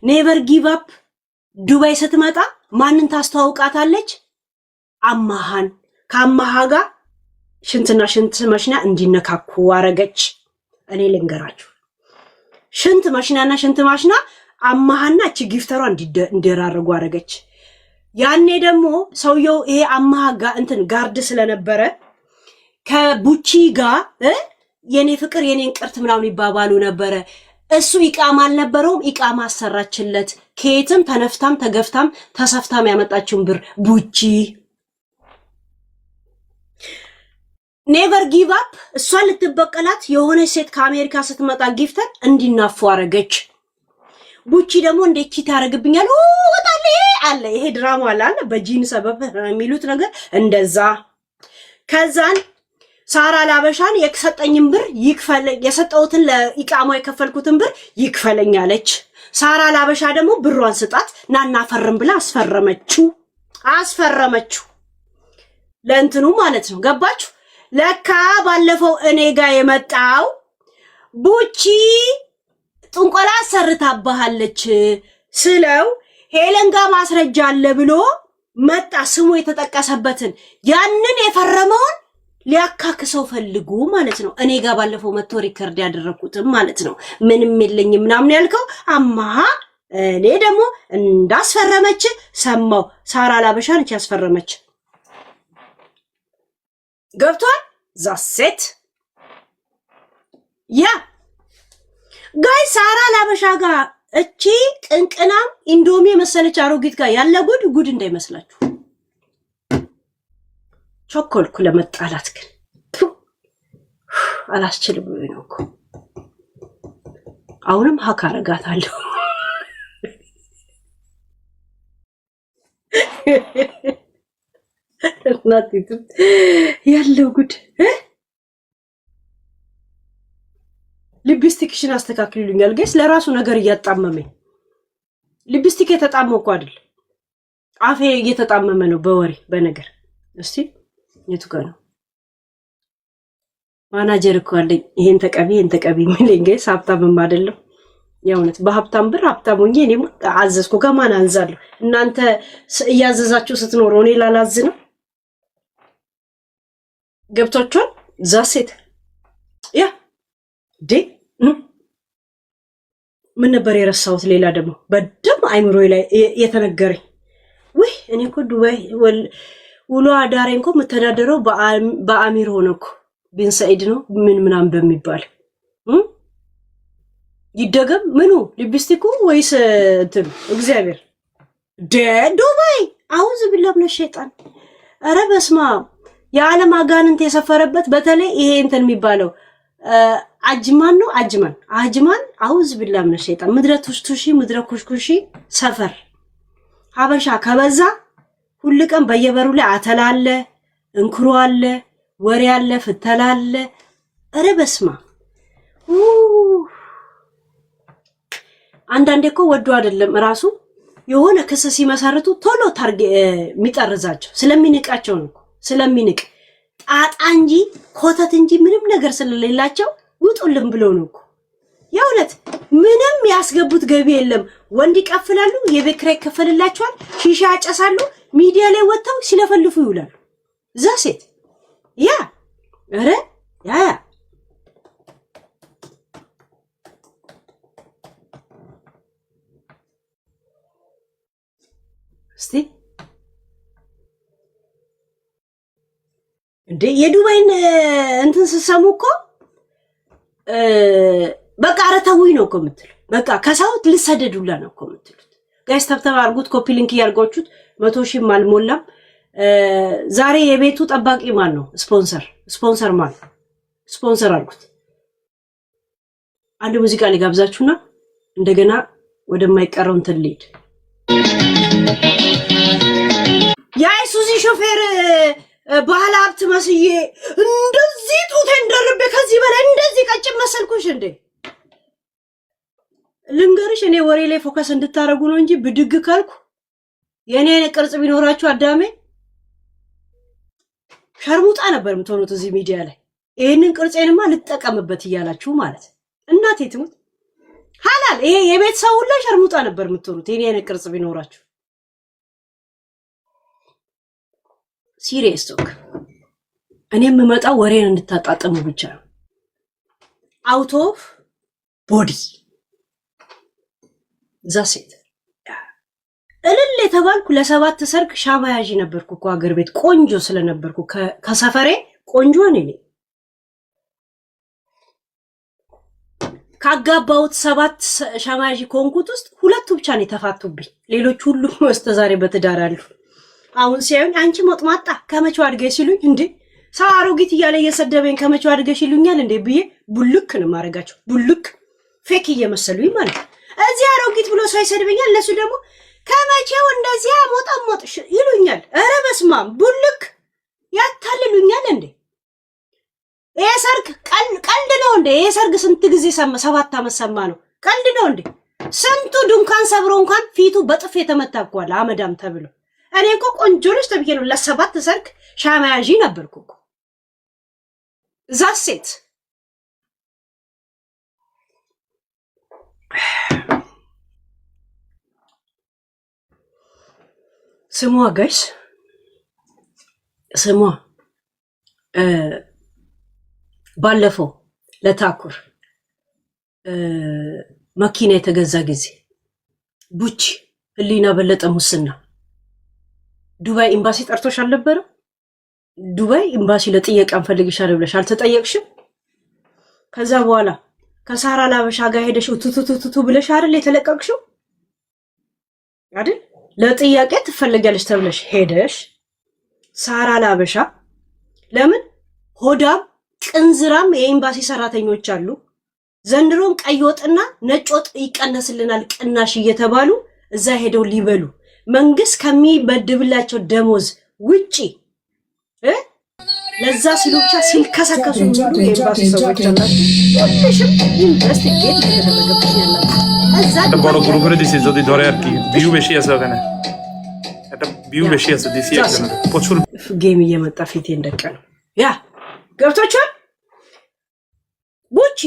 ኔቨር ጊቭ አፕ ዱባይ ስትመጣ ማንን ታስተዋውቃታለች? አማሃን። ከአማሃ ጋር ሽንትና ሽንት መሽና እንዲነካኩ አረገች። እኔ ልንገራችሁ ሽንት መሽናና ሽንት ማሽና አማሃና እቺ ጊፍተሯ እንዲደራረጉ አረገች። ያኔ ደግሞ ሰውየው ይሄ አማሃ ጋር እንትን ጋርድ ስለነበረ ከቡቺ ጋር የኔ ፍቅር የኔን ቅርት ምናምን ይባባሉ ነበረ። እሱ ኢቃማ አልነበረውም፣ ኢቃማ አሰራችለት። ከየትም ተነፍታም ተገፍታም ተሰፍታም ያመጣችውን ብር ቡቺ ኔቨር ጊቭ አፕ። እሷ ልትበቀላት የሆነ ሴት ከአሜሪካ ስትመጣ ጊፍተር እንዲናፉ አረገች። ቡቺ ደግሞ እንዴት ቺት ያደርግብኛል ወጣለ አለ። ይሄ ድራማ አለ በጂን ሰበብ የሚሉት ነገር እንደዛ። ከዛን ሳራ ላበሻን የከሰጠኝን ብር ይክፈለኝ፣ የሰጠውትን ለኢቃማ የከፈልኩትን ብር ይክፈለኝ አለች። ሳራ ላበሻ ደግሞ ብሯን ስጣት ናና ፈርም ብላ አስፈረመችው ለእንትኑ ማለት ነው። ገባችሁ? ለካ ባለፈው እኔ ጋር የመጣው ቡቺ ጥንቆላ ሰርታባሃለች ስለው ሄለን ጋር ማስረጃ አለ ብሎ መጣ። ስሙ የተጠቀሰበትን ያንን የፈረመውን ሊያካክሰው ፈልጉ ማለት ነው። እኔ ጋር ባለፈው መጥቶ ሪከርድ ያደረኩትም ማለት ነው። ምንም የለኝም ምናምን ያልከው አማሃ እኔ ደግሞ እንዳስፈረመች ሰማው። ሳራ ላበሻ ነች ያስፈረመች። ገብቷል? ዛሴት ያ ጋይ ሳራ ላበሻ ጋር እቺ ቅንቅናም ኢንዶሚ መሰለች አሮጊት ጋር ያለ ጉድ እንዳይመስላችሁ። ቾኮልኩ ለመጣላት ግን አላስችልም ነው እኮ። አሁንም ሀክ አረጋታለሁ። እናቲቱ ያለው ጉድ። ሊፕስቲክሽን አስተካክሉልኛል ጋይስ። ለራሱ ነገር እያጣመመኝ ሊፕስቲክ የተጣመመ እኮ አይደል፣ አፌ እየተጣመመ ነው በወሬ በነገር። እስቲ የቱ ጋር ነው ማናጀር እኮ አለኝ። ይሄን ተቀቢ የሚለኝ ጋይስ። ሀብታምም አይደለም የእውነት። በሀብታም ብር ሀብታም ሆኜ እኔም አዘዝኩ። ከማን አንዛለሁ? እናንተ እያዘዛችሁ ስትኖሩ እኔ ላላዝ ነው። ገብቷችኋል? ዛሴት ያ ዴ ምን ነበር የረሳሁት? ሌላ ደግሞ በደም አይምሮዬ ላይ የተነገረኝ ወይ እኔ እኮ ዱባይ ውሎ አዳሬ እንኳ የምተዳደረው በአሚር ሆነ እኮ ቢን ሰዒድ ነው ምናምን በሚባል ይደገም ምኑ ሊፕስቲኩ ወይስ እንትን እግዚአብሔር ዱባይ አውዝ ቢላ ብለ ሸይጣን። ኧረ በስማ የዓለም አጋንንት የሰፈረበት በተለይ ይሄ እንትን የሚባለው አጅማን ነው። አጅማን አውዝ ቢላ ብለ ሸይጣን። ምድረ ቱሽቱሺ ምድረ ኩሽኩሺ ሰፈር ሀበሻ ከበዛ ሁሉ ቀን በየበሩ ላይ አተላለ እንክሮ አለ ወሬ አለ ፍተላለ። ኧረ በስማ አንዳንዴ እኮ ወዶ አይደለም ራሱ የሆነ ክስ ሲመሰርቱ ቶሎ ታርጌ የሚጠርዛቸው ስለሚንቃቸው ነው። ስለሚንቅ ጣጣ እንጂ ኮተት እንጂ ምንም ነገር ስለሌላቸው ውጡልን ብሎ ነው እኮ። የእውነት ምንም ያስገቡት ገቢ የለም። ወንድ ይቀፍላሉ፣ የቤት ኪራይ ይከፈልላቸዋል፣ ሺሻ ያጨሳሉ፣ ሚዲያ ላይ ወጥተው ሲለፈልፉ ይውላሉ። ዛሴት ያ ኧረ ያ እስቲ እንዴ የዱባይን እንትን ስሰሙ እኮ በቃ አረታውይ ነው እኮ የምትሉ። በቃ ከሳውት ልሰደዱላ ነው እኮ የምትሉት። ጋይስ ተብተብ አድርጉት፣ ኮፒ ሊንክ ያርጋችሁት። 100,000 አልሞላም። ዛሬ የቤቱ ጠባቂ ማን ነው? ስፖንሰር ማን? ስፖንሰር አድርጉት። አንድ ሙዚቃ ሊጋብዛችሁና እንደገና ወደማይቀረው እንትን ልሂድ። የአይሱዚ ሾፌር ባህል ሀብት መስዬ እንደዚህ ጡቴን ደርቤ ከዚህ በላይ እንደዚህ ቀጭን መሰልኩሽ እንዴ? ልንገርሽ እኔ ወሬ ላይ ፎከስ እንድታረጉ ነው እንጂ ብድግ ካልኩ የኔ አይነት ቅርጽ ቢኖራችሁ አዳሜ ሸርሙጣ ነበር የምትሆኑት እዚህ ሚዲያ ላይ። ይሄንን ቅርጼንማ ልጠቀምበት እያላችሁ ማለት እናቴ ትሙት ሐላል ይሄ የቤት ሰው ሁሉ ሸርሙጣ ነበር የምትሆኑት የኔ አይነት ቅርጽ ቢኖራችሁ። ሲሪየስ ቶክ እኔ የምመጣው ወሬን እንድታጣጥሙ ብቻ ነው። አውት ኦፍ ቦዲ ዛሴት እልል የተባልኩ ለ7 ሰርግ ሻማ ያዢ ነበርኩ እኮ አገር ቤት ቆንጆ ስለነበርኩ ከሰፈሬ ቆንጆ ነኝ። ካጋባውት 7 ሻማ ያዢ ኮንኩት ውስጥ 2 ብቻ ነው የተፋቱብኝ። ሌሎች ሁሉ ዛሬ በትዳር አሉ። አሁን ሲያዩኝ አንቺ ሞጥማጣ ከመቼው አድገሽ ሲሉኝ እንዴ ሰው አሮጊት እያለ እየሰደበኝ ከመቼው አድገሽ ይሉኛል እንዴ ብዬ ቡልክ ነው ማረጋቸው። ቡልክ ፌክ እየመሰሉኝ ማለት እዚህ አሮጊት ብሎ ሰው ይሰድበኛል። እነሱ ደግሞ ከመቼው እንደዚህ ሞጣሞጥሽ ይሉኛል። ኧረ በስማም ቡልክ ያታልሉኛል እንዴ። ይሄ ሰርግ ቀልድ ነው እንዴ? ይሄ ሰርግ ስንት ጊዜ 7 ዓመት ሰማ ነው? ቀልድ ነው እንዴ? ስንቱ ድንኳን ሰብሮ እንኳን ፊቱ በጥፍ የተመታኳል አመዳም ተብሎ። እኔ እኮ ቆንጆ ልጅ ተብዬ ነው ለ7 ሰርግ ሻማ ያዢ ነበርኩ እኮ። ዛሴት ስሟ ጋይስ ስሟ ባለፈው ለታኩር መኪና የተገዛ ጊዜ ቡቺ ህሊና በለጠ ሙስና ዱባይ ኤምባሲ ጠርቶሽ አልነበረ? ዱባይ ኤምባሲ ለጥየቃ እንፈልግሻለን ብለሽ አልተጠየቅሽም? ከዛ በኋላ ከሳራ ላበሻ ጋር ሄደሽ ቱቱቱቱ ብለሽ አይደል የተለቀቅሽው አይደል? ለጥያቄ ትፈልጋለሽ ተብለሽ ሄደሽ ሳራ ላበሻ ለምን ሆዳም ቅንዝራም የኤምባሲ ሰራተኞች አሉ። ዘንድሮም ቀይ ወጥና ነጭ ወጥ ይቀነስልናል ቅናሽ እየተባሉ እዛ ሄደው ሊበሉ መንግስት ከሚበድብላቸው ደሞዝ ውጪ ለዛ ሲሉ ብቻ ሲልከሰከሱ ሙሉ የኤምባሲ ሰዎች አላችሁ። ሁልሽም ኢንቨስቲጌት ተደረገብሽ ያላችሁ እዛ বড় গ্রুপ করে দিছে যদি ধরে আর কি ভিউ বেশি আছে ওখানে একটা ভিউ বেশি আছে দিছি একজনের প্রচুর ጌም እየመጣ ፊቴ እንደቀ ነው ያ ገብቶቻል። ቡቺ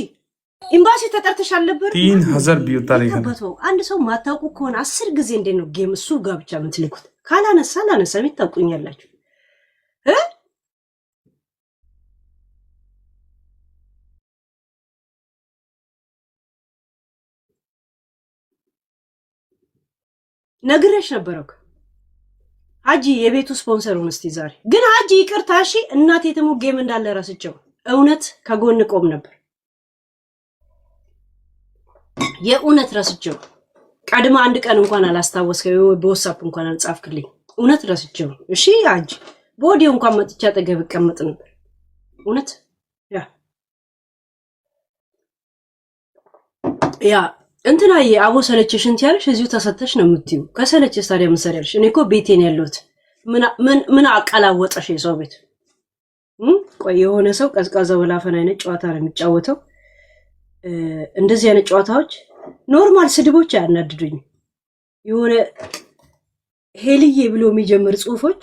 ኤምባሲ ተጠርተሻል ነበር 3000 ቪው ታሪክ ነው። አንድ ሰው ማታውቁ ከሆነ 10 ጊዜ እንዴት ነው ጌም እሱ ጋር ብቻ የምትልኩት? ካላነሳ የምታውቁኛላችሁ ነግሬሽ ነበረው ሀጂ የቤቱ ስፖንሰር ሆነ። እስቲ ዛሬ ግን ሀጂ ይቅርታ እሺ፣ እናቴ ተሙ ጌም እንዳለ ረስቸው እውነት ከጎን ቆም ነበር። የእውነት ረስቸው ቀድማ አንድ ቀን እንኳን አላስታወስከው፣ በWhatsApp እንኳን አልጻፍክልኝ። እውነት ረስቸው እሺ ሀጂ፣ በወዲው እንኳን መጥቻ አጠገብ እቀመጥ ነበር። እውነት ያ እንትናዬ አቦ ሰለችሽ እንት ያለሽ እዚሁ ተሰተሽ ነው የምትዩ። ከሰለችሽ ታዲያ ምን ሰሪያለሽ? እኔ እኮ ቤቴን ያለሁት ምን አቀላወጠሽ የሰው ቤት? ቆይ የሆነ ሰው ቀዝቃዛ ወላፈን አይነት ጨዋታ ነው የሚጫወተው። እንደዚህ አይነት ጨዋታዎች ኖርማል ስድቦች አያናድዱኝ። የሆነ ሄልዬ ብሎ የሚጀምር ጽሁፎች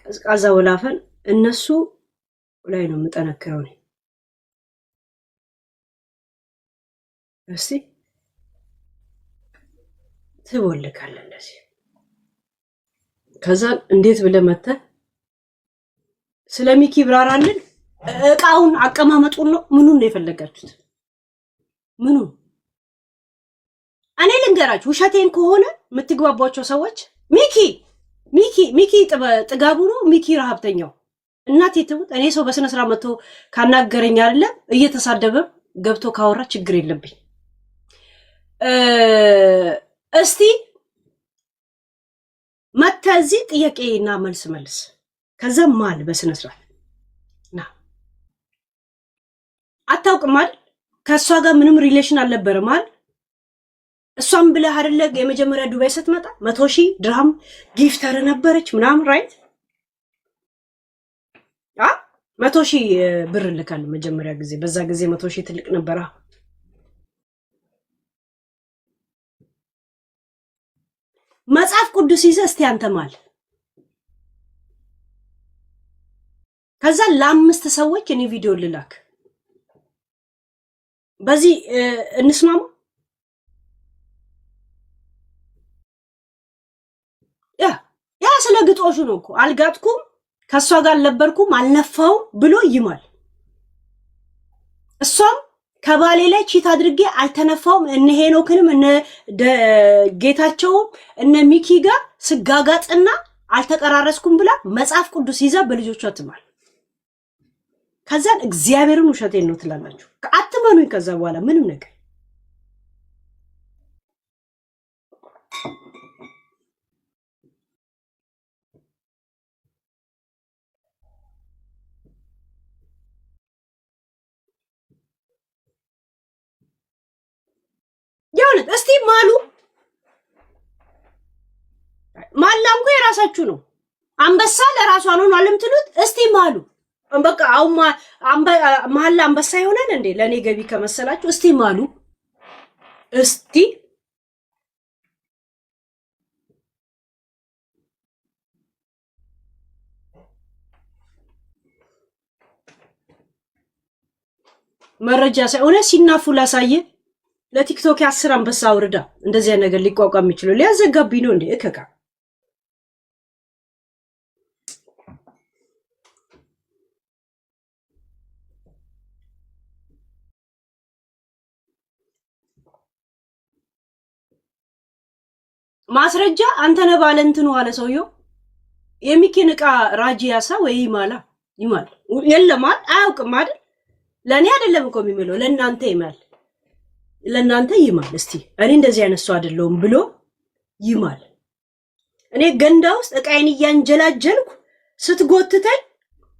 ቀዝቃዛ ወላፈን እነሱ ላይ ነው የምጠነክረው ነኝ። እስቲ ትቦልካለህ እንደዚህ። ከዛ እንዴት ብለህ መተህ ስለሚኪ ብራራልን። እቃውን አቀማመጡን ነው ምኑን ነው የፈለጋችሁት? ምኑን? እኔ ልንገራችሁ ውሸቴን ከሆነ የምትግባቧቸው ሰዎች ሚኪ ጥጋቡ ነው። ሚኪ ረሀብተኛው እናቴ ትሙት። እኔ ሰው በስነ ስርዓት መጥቶ ካናገረኝ አይደለም እየተሳደበ ገብቶ ካወራ ችግር የለብኝ። እስቲ መተዚ ጥያቄና መልስ ከዛ ማል በስነ ስርዓት ና አታውቅም አይደል? ከሷ ጋር ምንም ሪሌሽን አልነበረም አይደል? እሷም ብለህ አይደለ የመጀመሪያ ዱባይ ስትመጣ 100,000 ድርሃም ጊፍተር ነበረች ምናምን ራይት 100,000 ብር ልካል መጀመሪያ ጊዜ። በዛ ጊዜ 100,000 ትልቅ ነበር። መጽሐፍ ቅዱስ ይዘህ እስቲ አንተ ማል ከዛ ለ5 ሰዎች እኔ ቪዲዮ ልላክ። በዚህ እንስማማ። ግጦሹ ነው እኮ አልጋጥኩም ከሷ ጋር አልነበርኩም አልነፋው ብሎ ይማል። እሷም ከባሌ ላይ ቺት አድርጌ አልተነፋውም እነ ሄኖክንም እነ ጌታቸውም እነ ሚኪ ጋር ስጋጋጥና አልተቀራረስኩም ብላ መጽሐፍ ቅዱስ ይዛ በልጆቿ ትማል። ከዛን እግዚአብሔርን ውሸቴን ነው ትላላችሁ። አትመኑኝ። ከዛ በኋላ ምንም ነገር ያውነት እስቲ ማሉ ማላምኩ የራሳችሁ ነው። አንበሳ ለራሷ ነው አለምትሉት። እስቲ ማሉ በቃ አው ማላ አንበሳ ይሆናል እንዴ? ለኔ ገቢ ከመሰላችሁ እስቲ ማሉ እስቲ መረጃ ሳይሆን ሲናፉ ላሳየ ለቲክቶክ 10 አንበሳ አውርዳ እንደዚህ ነገር ሊቋቋም ይችላል። ሊያዘጋብኝ ነው እንዴ? እከካ ማስረጃ አንተ ነህ ባለንተኑ አለ ሰውየው። የሚኪን ዕቃ ራጂያሳ ወይ ይማል የለም አያውቅም አይደል? ለኔ አይደለም እኮ የሚምለው ለእናንተ ይማል ለእናንተ ይማል። እስቲ እኔ እንደዚህ አይነሱ አይደለም ብሎ ይማል። እኔ ገንዳ ውስጥ ዕቃዬን እያንጀላጀልኩ ስትጎትተኝ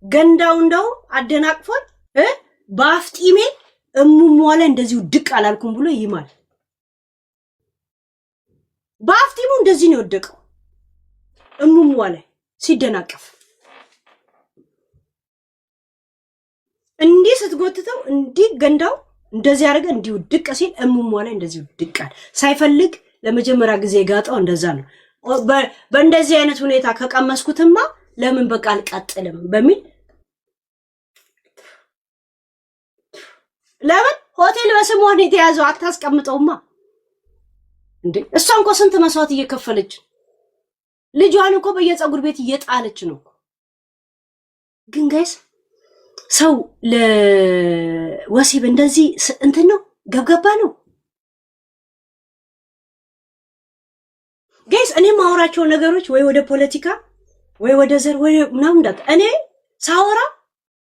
ገንዳው እንደው አደናቅፎኝ በአፍጢሜ እሙሟ ላይ እንደዚሁ ድቅ አላልኩም ብሎ ይማል። በአፍጢሙ እንደዚህ ነው ወደቀው እሙሟ ላይ ሲደናቀፍ እንዲህ ስትጎትተው እንዲህ ገንዳው እንደዚህ ያደረገ እንዲሁ ድቅ ሲል እሙሟ ላይ እንደዚህ ድቃል። ሳይፈልግ ለመጀመሪያ ጊዜ ጋጣው እንደዛ ነው። በእንደዚህ አይነት ሁኔታ ከቀመስኩትማ ለምን በቃ አልቀጥልም በሚል ለምን ሆቴል በስሟ ነው የተያዘው። አታስቀምጠውማ እንዴ? እሷን እኮ ስንት መስዋዕት እየከፈለች ልጇን እኮ በየፀጉር ቤት እየጣለች ነው። ግን ጋይስ ሰው ለወሲብ እንደዚህ እንትን ነው ገብገባ ነው ጋይስ። እኔ ማውራቸው ነገሮች ወይ ወደ ፖለቲካ ወይ ወደ ዘር ወይ ምናምን እንዳት እኔ ሳወራ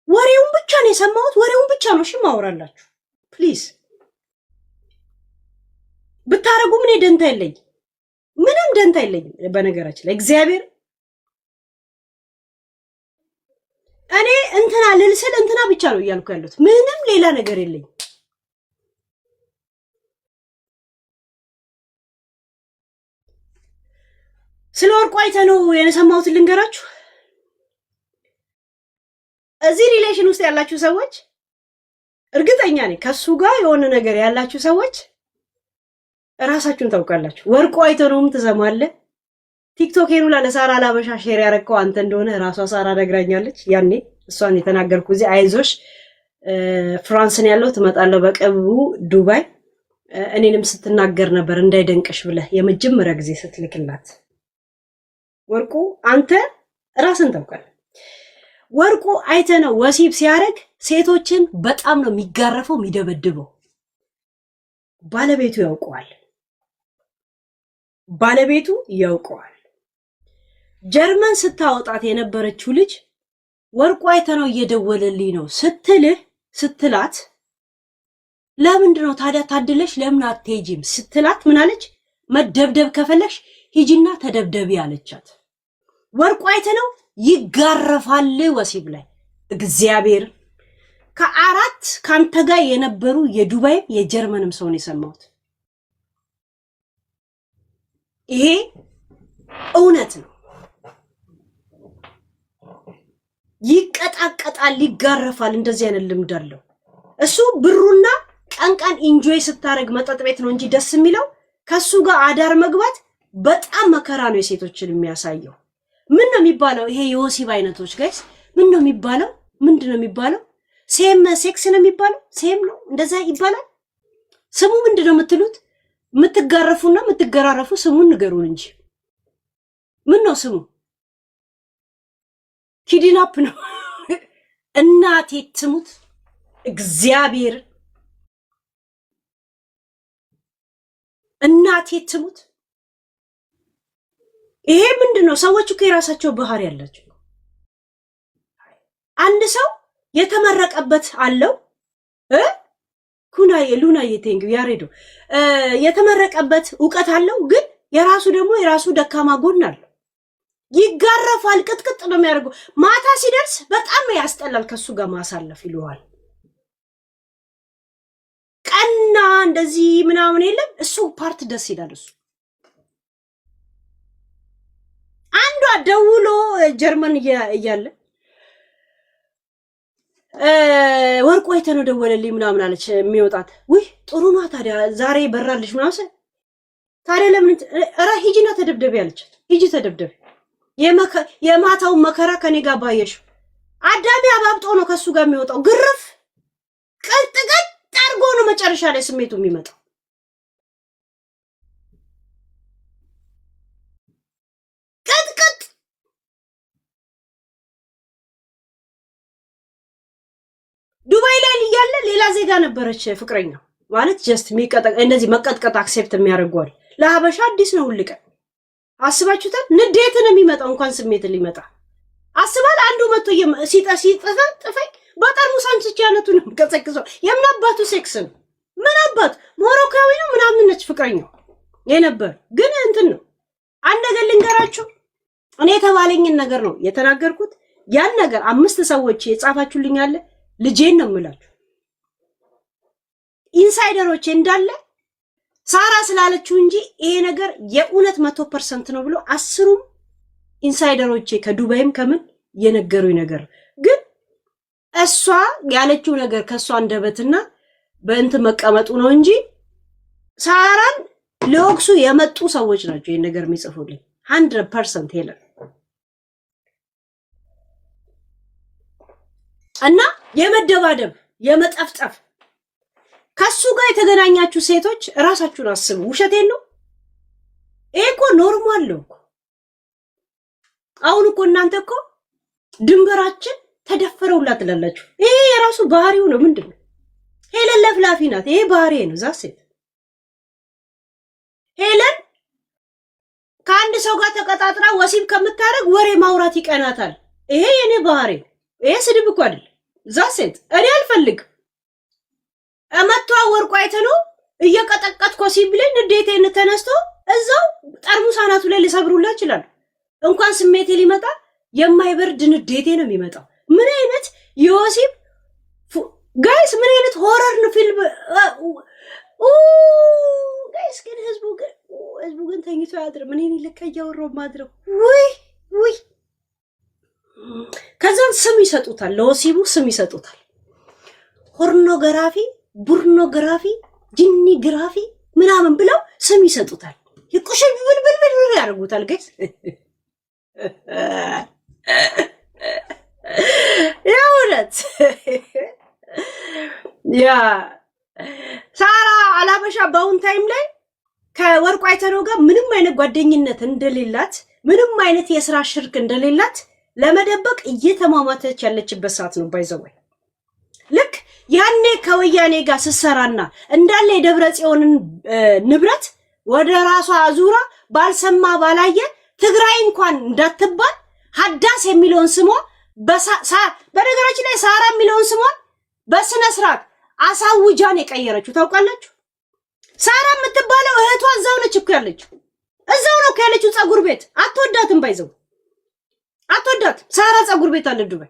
ወሬውን ብቻ ነው የሰማሁት። ወሬውን ብቻ ነው እሺ ማውራላችሁ። ፕሊዝ ብታረጉ ምን ደንታ የለኝ፣ ምንም ደንታ የለኝም። በነገራችን ላይ እግዚአብሔር እኔ እንትና ልልስል እንትና ብቻ ነው እያልኩ ያሉት፣ ምንም ሌላ ነገር የለኝ። ስለ ወርቁ አይተህ ነው የሰማሁትን ልንገራችሁ። እዚህ ሪሌሽን ውስጥ ያላችሁ ሰዎች እርግጠኛ ነኝ ከሱ ጋር የሆነ ነገር ያላችሁ ሰዎች ራሳችሁን ታውቃላችሁ። ወርቁ አይተህ ነውም ትሰማለህ። ቲክቶኬኑ ለሳራ ላበሻ ሼር ያረከው አንተ እንደሆነ ራሷ ሳራ ነግራኛለች። ያኔ እሷን የተናገርኩ እዚህ አይዞሽ ፍራንስን ያለው ትመጣለው በቅርቡ ዱባይ እኔንም ስትናገር ነበር እንዳይደንቅሽ ብለህ የመጀመሪያ ጊዜ ስትልክላት። ወርቁ አንተ ራስን ታውቃለህ። ወርቁ አይተህ ነው ወሲብ ሲያረግ ሴቶችን በጣም ነው የሚጋረፈው የሚደበድበው። ባለቤቱ ያውቀዋል። ባለቤቱ ያውቀዋል። ጀርመን ስታወጣት የነበረችው ልጅ ወርቁ አይተህ ነው እየደወለልኝ ነው ስትላት ለምንድን ነው ታዲያ ታድለሽ ለምን አትሄጂም ስትላት ምን አለች? መደብደብ ከፈለሽ ሂጂና ተደብደቢ አለቻት። ወርቁ አይተህ ነው ይጋረፋል ወሲብ ላይ። እግዚአብሔር ከአራት ካንተ ጋር የነበሩ የዱባይም የጀርመንም ሰውን የሰማሁት ይሄ እውነት ነው። ይቀጣቀጣል፣ ይጋረፋል። እንደዚህ አይነት ልምድ አለው እሱ። ብሩና ቀንቀን ኢንጆይ ስታረግ መጠጥ ቤት ነው እንጂ ደስ የሚለው ከሱ ጋር አዳር መግባት በጣም መከራ ነው የሴቶችን የሚያሳየው። ምን ነው የሚባለው ይሄ የወሲብ አይነቶች ጋይስ? ምን ነው የሚባለው? ምንድነው የሚባለው? ሴም ሴክስ ነው የሚባለው? ሴም ነው እንደዛ ይባላል። ስሙ ምንድነው የምትሉት? የምትጋረፉና የምትገራረፉ ስሙን ንገሩን እንጂ ምን ነው ስሙ? ኪድናፕ ነው። እናቴ ትሙት እግዚአብሔር እናቴ ትሙት። ይሄ ምንድነው? ሰዎች እኮ የራሳቸው ባህሪ ያላቸው። አንድ ሰው የተመረቀበት አለው ሉናዬ ቴንክ ያሬዶ የተመረቀበት ዕውቀት አለው፣ ግን የራሱ ደግሞ የራሱ ደካማ ጎን አለው። ይጋረፋል፣ ቅጥቅጥ ነው የሚያደርገው። ማታ ሲደርስ በጣም ያስጠላል ከሱ ጋር ማሳለፍ ይለዋል። ቀና እንደዚህ ምናምን የለም እሱ ፓርት ደስ ይላል። እሱ አንዷ ደውሎ ጀርመን እያለ ወርቁ አይተነው ደወለልኝ ምናምን አለች የሚወጣት። ውይ ጥሩ ነው ታዲያ ዛሬ በራልሽ ምናምን። ታዲያ ለምን ኧረ ሂጂና ተደብደቢ አለቻት። ሂጂ ተደብደቢ፣ የማታውን መከራ ከኔ ጋር ባየሽ። አዳሚ አባብጦ ነው ከሱ ጋር የሚወጣው። ግርፍ ቀጥቅጥ አርጎ ነው መጨረሻ ላይ ስሜቱ የሚመጣው። ቀጥቅጥ ዱባይ ላይ እያለ ሌላ ዜጋ ነበረች ፍቅረኛው ማለት ጀስት እንደዚህ መቀጥቀጥ አክሴፕት የሚያደርጓል። ለሀበሻ አዲስ ነው ሁሉ ቀን። አስባችሁታል? ንዴትን የሚመጣው እንኳን ስሜትን ሊመጣ አስባል። አንዱ መጥቶ ሲጠፈኝ በጠርሙስ አንስቼ ያለቱን ከሰክሰው የምን አባቱ ሴክስ ነው? ምን አባቱ ሞሮካዊ ነው ምናምን ነች ፍቅረኛው የነበር። ግን እንትን ነው። አንድ ነገር ልንገራችሁ፣ እኔ የተባለኝን ነገር ነው የተናገርኩት። ያን ነገር 5 ሰዎች የጻፋችሁልኝ አለ ልጄን ነው የምላችሁ። ኢንሳይደሮች እንዳለ ሳራ ስላለችው እንጂ ይሄ ነገር የእውነት 100% ነው ብሎ 10ም ኢንሳይደሮቼ ከዱባይም ከምን የነገሩኝ ነገር። ግን እሷ ያለችው ነገር ከሷ አንደበትና በእንት መቀመጡ ነው እንጂ ሳራን ለወክሱ የመጡ ሰዎች ናቸው ይሄን ነገር የሚጽፉልኝ 100% ሄለ እና የመደባደብ የመጠፍጠፍ ከሱ ጋር የተገናኛችሁ ሴቶች ራሳችሁን አስቡ። ውሸቴን ነው። ይሄ እኮ ኖርማል ነው። አሁን እኮ እናንተ እኮ ድንበራችን ተደፈረውላት ትላላችሁ። ይሄ የራሱ ባህሪው ነው። ምንድነው? ሄለን ለፍላፊ ናት። ይሄ ባህሪ ነው። ዛሴት ሄለን ከአንድ ሰው ጋር ተቀጣጥራ ወሲብ ከምታረግ ወሬ ማውራት ይቀናታል። ይሄ የኔ ባህሪ። ይሄ ስድብ እኮ አይደል። ዛሴት እኔ አልፈልግም። አመቷ ወርቁ አይተነው እየቀጠቀጥኩ ሲብለኝ ንዴቴን ተነስቶ እዛው ጠርሙስ አናቱ ላይ ሊሰብሩላት ይችላል። እንኳን ስሜቴ ሊመጣ የማይበርድ ንዴቴ ነው የሚመጣው። ምን አይነት የወሲብ ጋይስ፣ ምን አይነት ሆረር ነው ፊልም ጋይስ። ግን ህዝቡ ግን ተኝቶ ያድር። ምን ይሄን ለካ እያወራሁ ማድረው ውይ ከዛን ስም ይሰጡታል፣ ለወሲቡ ስም ይሰጡታል። ፖርኖግራፊ፣ ቡርኖግራፊ፣ ጂኒ ግራፊ ምናምን ብለው ስም ይሰጡታል። ይቁሽ ብልብልብል ያደርጉታል ጋይስ። ያውለት ያ ሳራ አላበሻ በአሁን ታይም ላይ ከወርቁ አይተነው ጋር ምንም አይነት ጓደኝነት እንደሌላት፣ ምንም አይነት የስራ ሽርክ እንደሌላት ለመደበቅ እየተማማተች ያለችበት ሰዓት ነው። ባይዘወይ ልክ ያኔ ከወያኔ ጋር ስሰራና እንዳለ የደብረ ጽዮንን ንብረት ወደ ራሷ አዙራ ባልሰማ ባላየ ትግራይ እንኳን እንዳትባል ሀዳስ የሚለውን ስሟ በነገራችን ላይ ሳራ የሚለውን ስሟን በስነ ስርዓት አሳውጃን የቀየረችው ታውቃላችሁ። ሳራ የምትባለው እህቷ እዛው ነች እኮ ያለችው፣ እዛው ነው ያለችው። ፀጉር ቤት አትወዳትም፣ ባይዘው አትወዳትም። ሳራ ፀጉር ቤት አለ ዱባይ።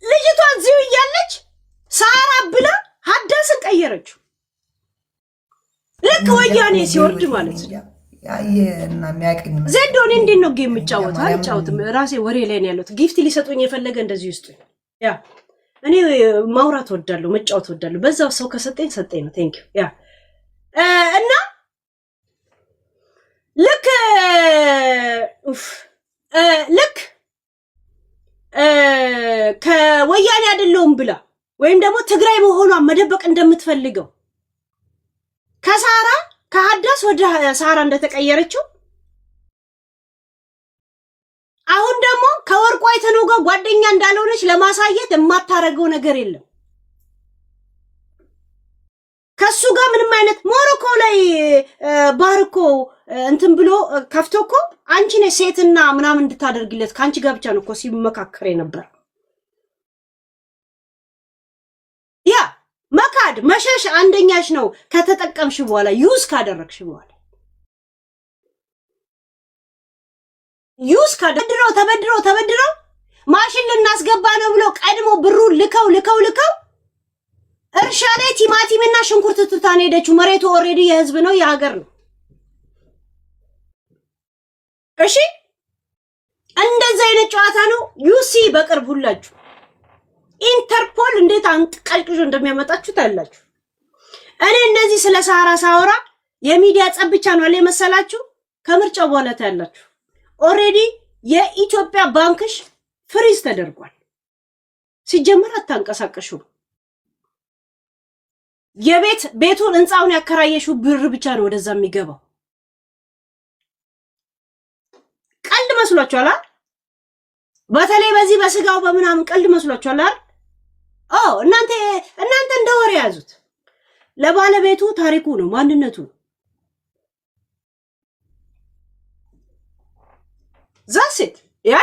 ልጅቷ እዚሁ እያለች ሳራ ብላ ሀዳስን ቀየረችው። ልክ ወያኔ ሲወርድ ማለት ነው። ያየና የሚያቀኝ ዘንዶኔ እንዴት ነው ጌም የምጫወት? አልጫወትም። ራሴ ወሬ ላይ ነው ያለሁት። ጊፍት ሊሰጡኝ የፈለገ እንደዚህ ይስጡኝ። ያ እኔ ማውራት ወዳለሁ፣ መጫወት ወዳለሁ። በዛው ሰው ከሰጠኝ ሰጠኝ ነው። ቴንክ ዩ ያ እና ልክ ከወያኔ አይደለሁም ብላ ወይም ደግሞ ትግራይ መሆኗን መደበቅ እንደምትፈልገው ከሳራ ከሀዳስ ወደ ሳራ እንደተቀየረችው አሁን ደግሞ ከወርቁ አይተነው ጋር ጓደኛ እንዳልሆነች ለማሳየት የማታረገው ነገር የለም። ከሱ ጋር ምንም አይነት ሞሮኮ ላይ ባርኮ እንትን ብሎ ከፍቶኮ አንቺ ነሽ ሴትና ምናምን እንድታደርግለት ካንቺ ጋር ብቻ ነው እኮ ሲመካከር ነበር። ያ መካድ መሸሽ አንደኛሽ ነው ከተጠቀምሽ በኋላ ዩዝ ካደረግሽ በኋላ ዩዝ ተበድረው ማሽን ልናስገባ ነው ብሎ ቀድሞ ብሩን ልከው እርሻ ላይ ቲማቲምና ሽንኩርት ትታን ሄደችው። መሬቱ ኦሬዲ የህዝብ ነው የሀገር ነው። እሺ እንደዛ አይነት ጨዋታ ነው ዩሲ በቅርብ ሁላችሁ ኢንተርፖል እንዴት አንቀልቅጆ እንደሚያመጣችሁ ታያላችሁ። እኔ እንደዚህ ስለ ሳራ ሳወራ የሚዲያ ጸብቻ ነው አለ መሰላችሁ። ከምርጫው በኋላ ታያላችሁ። ኦሬዲ የኢትዮጵያ ባንክሽ ፍሪዝ ተደርጓል። ሲጀመር አታንቀሳቀሹ። ቤቱን ህንጻውን ያከራየሽው ብር ብቻ ነው ወደዛ የሚገባው። ቀልድ መስሏችኋል አይደል? በተለይ በዚህ በስጋው በምናምን ቀልድ መስሏችኋል አይደል? እናንተ እንደ ወሬ ያዙት። ለባለቤቱ ታሪኩ ነው ማንነቱ ነው። ዛሴት ያ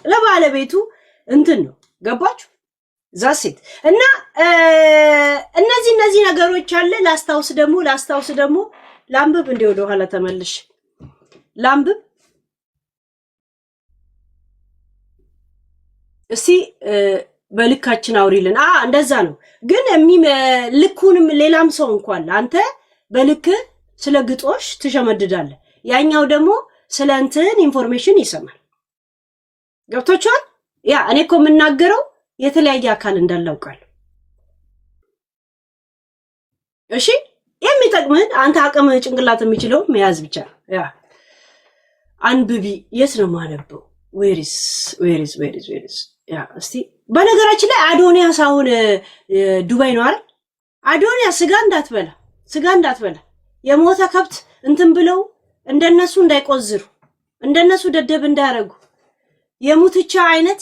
ለባለቤቱ እንትን ነው ገባችሁ? ዛሴት እና እነዚህ ነገሮች አለ። ላስታውስ ደግሞ ላምብብ እንደ ወደ ኋላ ተመልሽ ላምብብ እስቲ በልካችን አውሪልን። እንደዛ ነው ግን ልኩንም ሌላም ሰው እንኳን አንተ በልክ ስለ ግጦሽ ትሸመድዳለህ፣ ያኛው ደግሞ ስለ እንትን ኢንፎርሜሽን ይሰማል። ገብቶቻል? ያ እኔ እኮ የምናገረው የተለያየ አካል እንዳላውቃለሁ። እሺ የሚጠቅምን አንተ አቅም ጭንቅላት የሚችለው መያዝ ብቻ ነው። ያ አንብቢ። የት ነው ማነበው? ዌሪስ ያ እስቲ በነገራችን ላይ አዶኒያስ አሁን ዱባይ ነው አይደል? አዶኒያስ ስጋ እንዳትበላ የሞተ ከብት እንትን ብለው እንደነሱ እንዳይቆዝሩ እንደነሱ ደደብ እንዳያረጉ የሙትቻ አይነት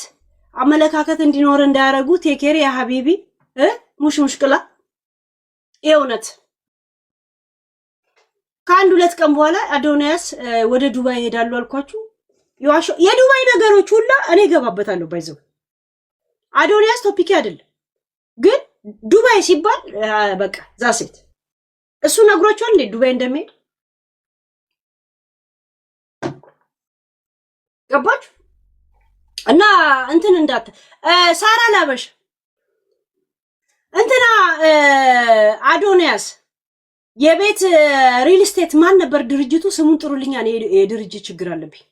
አመለካከት እንዲኖር እንዳያረጉ ቴኬሪ ያ ሐቢቢ ሙሽሙሽቅላ የእውነት ከአንድ ሁለት ቀን በኋላ አዶኒያስ ወደ ዱባይ ሄዳሉ አልኳችሁ። የዱባይ ነገሮች ሁላ እኔ ገባበታለሁ። ባይዘው አዶኒያስ ቶፒክ አይደለም ግን ዱባይ ሲባል በቃ ዛሴት እሱ ነግሯቸዋል እንዴ ዱባይ እንደሚሄድ ገባችሁ? እና እንትን እንዳት ሳራ ላበሽ እንትና አዶኒያስ የቤት ሪል ስቴት ማን ነበር ድርጅቱ? ስሙን ጥሩልኛ። የድርጅት ችግር አለብኝ።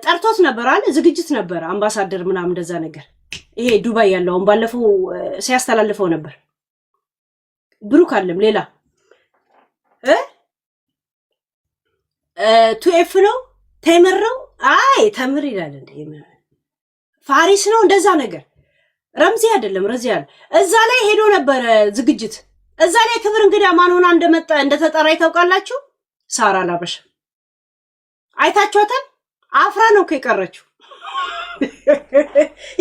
ጠርቶት ነበር አለ ዝግጅት ነበር አምባሳደር ምናምን እንደዛ ነገር። ይሄ ዱባይ ያለውን ባለፈው ሲያስተላልፈው ነበር። ብሩክ አለም ሌላ ቱኤፍ ነው ተመረው ተምር ይላል እንዴ ፋሪስ ነው እንደዛ ነገር። ረምዚ አይደለም ረዚያ እዛ ላይ ሄዶ ነበር ዝግጅት። እዛ ላይ ክብር እንግዳ ማን ሆና እንደተጠራ ታውቃላችሁ? ሳራ ላበሽ አይታችኋታል? አፍራ ነው ከቀረችው።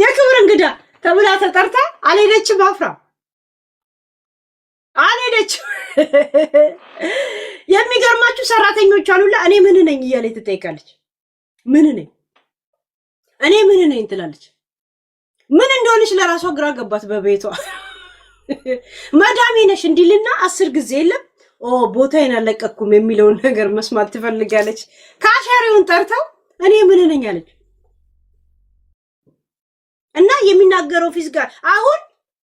የክብር እንግዳ ተብላ ተጠርታ አልሄደችም። አፍራ አልሄደችም። የሚገርማችሁ ሰራተኞች አሉላ እኔ ምን ነኝ እያለች ትጠይቃለች። ምን ነኝ ትላለች። ምን እንደሆነች ለራሷ ግራ ገባት በቤቷ። መዳሜ ነሽ እንዲልና 10 ጊዜ የለም ቦታዬን አለቀኩም የሚለውን ነገር መስማት ትፈልጋለች። ካሸሪውን ጠርተው እኔ ምን ነኝ አለች እና የሚናገረው ፊስ ጋር አሁን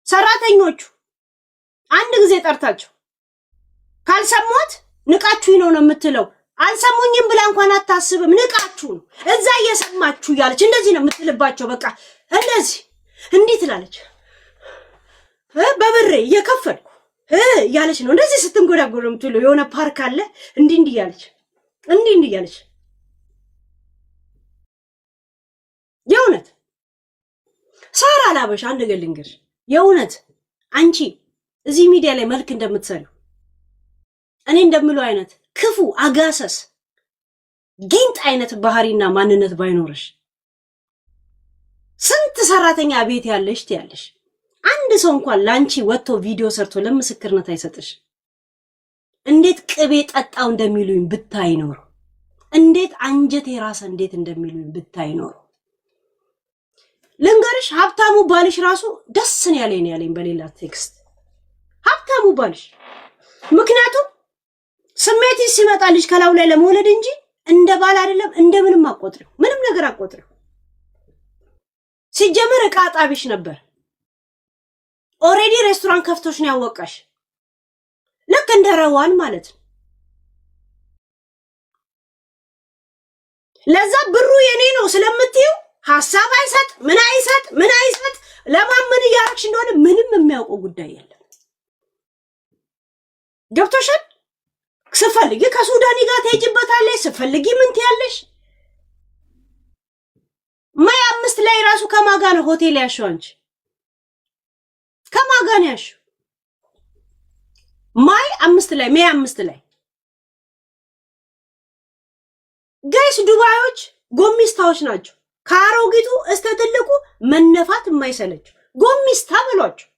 ሰራተኞቹ አንድ ጊዜ ጠርታቸው ካልሰሙት ንቃችሁ ነው የምትለው። አልሰሙኝም ብላ እንኳን አታስብም። ንቃችሁ ነው እዛ እየሰማችሁ ያለች እንደዚህ ነው የምትልባቸው። በቃ እንደዚህ እንዲህ ትላለች። በብሬ እየከፈልኩ ያለች ነው እንደዚህ ስትንጎዳጎር የምትለው። የሆነ ፓርክ አለ እንዲህ ያለች የእውነት ሳራ ላበሽ አንድ ነገር ልንገርሽ። የእውነት አንቺ እዚህ ሚዲያ ላይ መልክ እንደምትሰሪው እኔ እንደምለው አይነት ክፉ አጋሰስ ጊንጥ አይነት ባህሪና ማንነት ባይኖርሽ ስንት ሰራተኛ ቤት ያለሽ ትያለሽ አንድ ሰው እንኳን ላንቺ ወጥቶ ቪዲዮ ሰርቶ ለምስክርነት አይሰጥሽ እንዴት ቅቤ ጠጣው እንደሚሉኝ ብታይ ኖር እንዴት አንጀቴ ራስ እንዴት እንደሚሉኝ ብታይ ኖር ልንገርሽ ሀብታሙ ባልሽ ራሱ ደስ ነው ያለኝ በሌላ ቴክስት ሀብታሙ ባልሽ ምክንያቱም ስሜት ሲመጣልሽ ከላው ላይ ለመውለድ እንጂ እንደ ባል አይደለም እንደምንም አቆጥረው ምንም ነገር አቆጥረው ሲጀመር ዕቃ ጣቢሽ ነበር ኦሬዲ ሬስቶራንት ከፍቶሽ ነው ያወቃሽ ልክ እንደረዋን ማለት ነው ለዛ ብሩ የኔ ነው ስለምትዩ ሐሳብ አይሰጥ ምን አይሰጥ ለማመን ያርክሽ እንደሆነ ምንም የሚያውቀው ጉዳይ የለም ገብቶሻል ስፈልጊ ከሱዳኒ ጋር ትሄጂበታለሽ ስፈልጊ ምን ትያለሽ ማይ 5 ላይ ራሱ ከማጋ ነው ሆቴል ያሽው አንቺ ከማጋ ነው ያሽው ማይ 5 ላይ ጋይስ ዱባዮች ጎሚስታዎች ናቸው ካሮጊቱ እስከ ትልቁ መነፋት የማይሰለችው ጎሚስታ ብሏቸው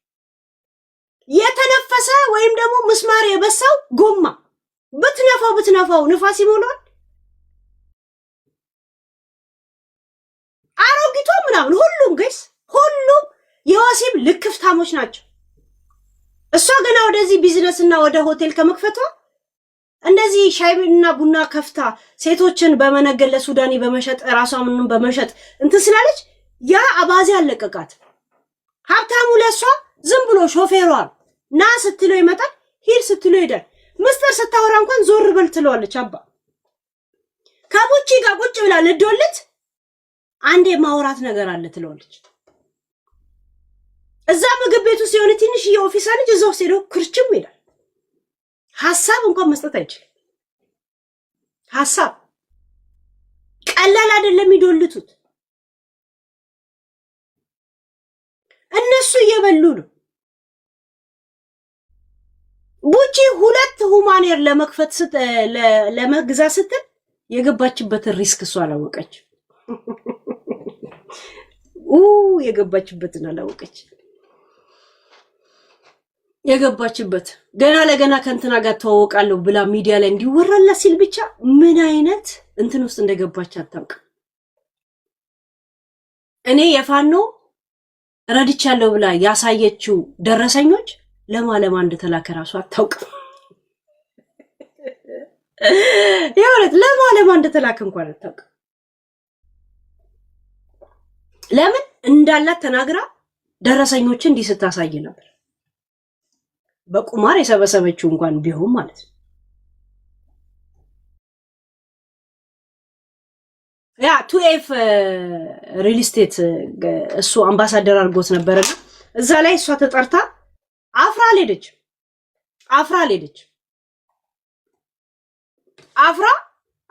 የተነፈሰ ወይም ደግሞ ምስማር የበሳው ጎማ ብትነፋው ንፋስ ይሞላል አሮጊቷ ምናምን ሁሉም ጋይስ ሁሉም የወሲብ ልክፍታሞች ናቸው እሷ ገና ወደዚህ ቢዝነስና ወደ ሆቴል ከመክፈቷ እንደዚህ ሻይና ቡና ከፍታ ሴቶችን በመነገል ለሱዳኒ በመሸጥ ራሷን በመሸጥ እንትን ስላለች ያ አባዚ አለቀቃት ሀብታሙ ለሷ ዝም ብሎ ሾፌሯን ና ስትለው ይመጣል ሂድ ስትለው ይሄዳል ምስጥር ስታወራ እንኳን ዞር በል ትለዋለች አባ ከቡቺ ጋር ቁጭ ብላ ልዶልት አንዴ ማውራት ነገር አለ ትለዋለች እዛ ምግብ ቤቱ ሲሆን ትንሽ የኦፊስ ልጅ እዛው ሲለው ክርችም ይላል ሐሳብ እንኳን መስጠት አይችልም ሐሳብ ቀላል አይደለም ይዶልቱት እነሱ እየበሉ ነው ቡቺ 2 ሁማኔር ለመክፈት ለመግዛት ስትል የገባችበት ሪስክ እሷ አላወቀች የገባችበትን አላወቀች የገባችበት ገና ለገና ከንትና ጋር ተዋወቃለሁ ብላ ሚዲያ ላይ እንዲወራላ ሲል ብቻ ምን አይነት እንትን ውስጥ እንደገባች አታውቅ እኔ የፋኖ ረድቻለሁ ብላ ያሳየችው ደረሰኞች ለማለማ እንደተላከ ራሱ አታውቅ ያውለት ለማለማ እንደተላከ እንኳን አታውቅ ለምን እንዳላት ተናግራ ደረሰኞችን እንዲህ ስታሳይ ነበር በቁማር የሰበሰበችው እንኳን ቢሆን ማለት ነው ያ 2F ሪል ስቴት እሱ አምባሳደር አድርጎት ነበርና እዛ ላይ እሷ ተጠርታ አፍራ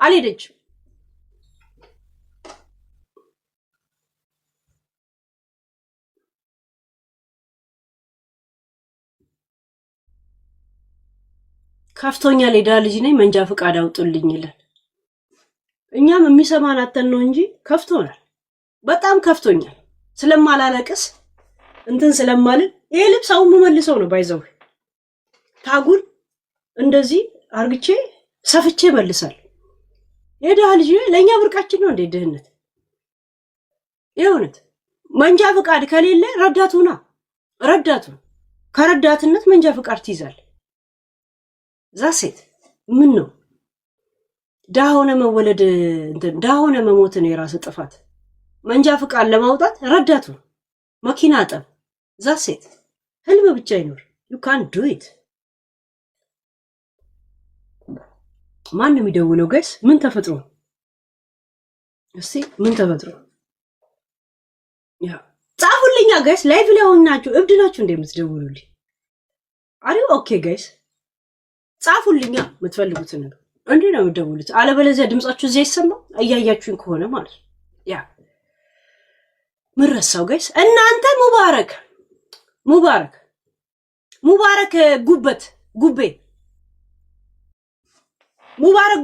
አልሄደች ከፍቶኛል ሄዳ ልጅ ነኝ መንጃ ፍቃድ አውጡልኝ ይላል እኛም የሚሰማን አተን ነው እንጂ ከፍቶናል በጣም ከፍቶኛል ስለማላለቅስ እንትን ስለማልን ይሄ ልብሳው መመልሰው ነው ባይዘው ታጉል እንደዚህ አርግቼ ሰፍቼ መልሳል ሄዳ ልጅ ለኛ ብርቃችን ነው እንደ ድህነት ይሁንት መንጃ ፍቃድ ከሌለ ረዳቱ ከረዳትነት መንጃ ፍቃድ ትይዛል ዛሴት ምን ነው ዳሆነ መወለድ ዳሆነ መሞት ነው የራስ ጥፋት መንጃ ፍቃድ ለማውጣት ረዳቱ መኪና አጠብ ዛሴት ህልም ብቻ ይኖር you can't do it ማን የሚደውለው ጋይስ ምን ተፈጥሮ እስቲ ምን ተፈጥሮ ያ ጻፉልኛ ጋይስ ላይቭ ላይ ሆናችሁ እብድ ናችሁ እንደምትደውሉልኝ አሪ ኦኬ ጋይስ ጻፉልኛ የምትፈልጉት ነው እንዴ ነው የምትደውሉት አለበለዚያ ድምጻችሁ እዚህ ይሰማል አያያችሁን ከሆነ ማለት ያ ምረሳው ጋይስ እናንተ ሙባረክ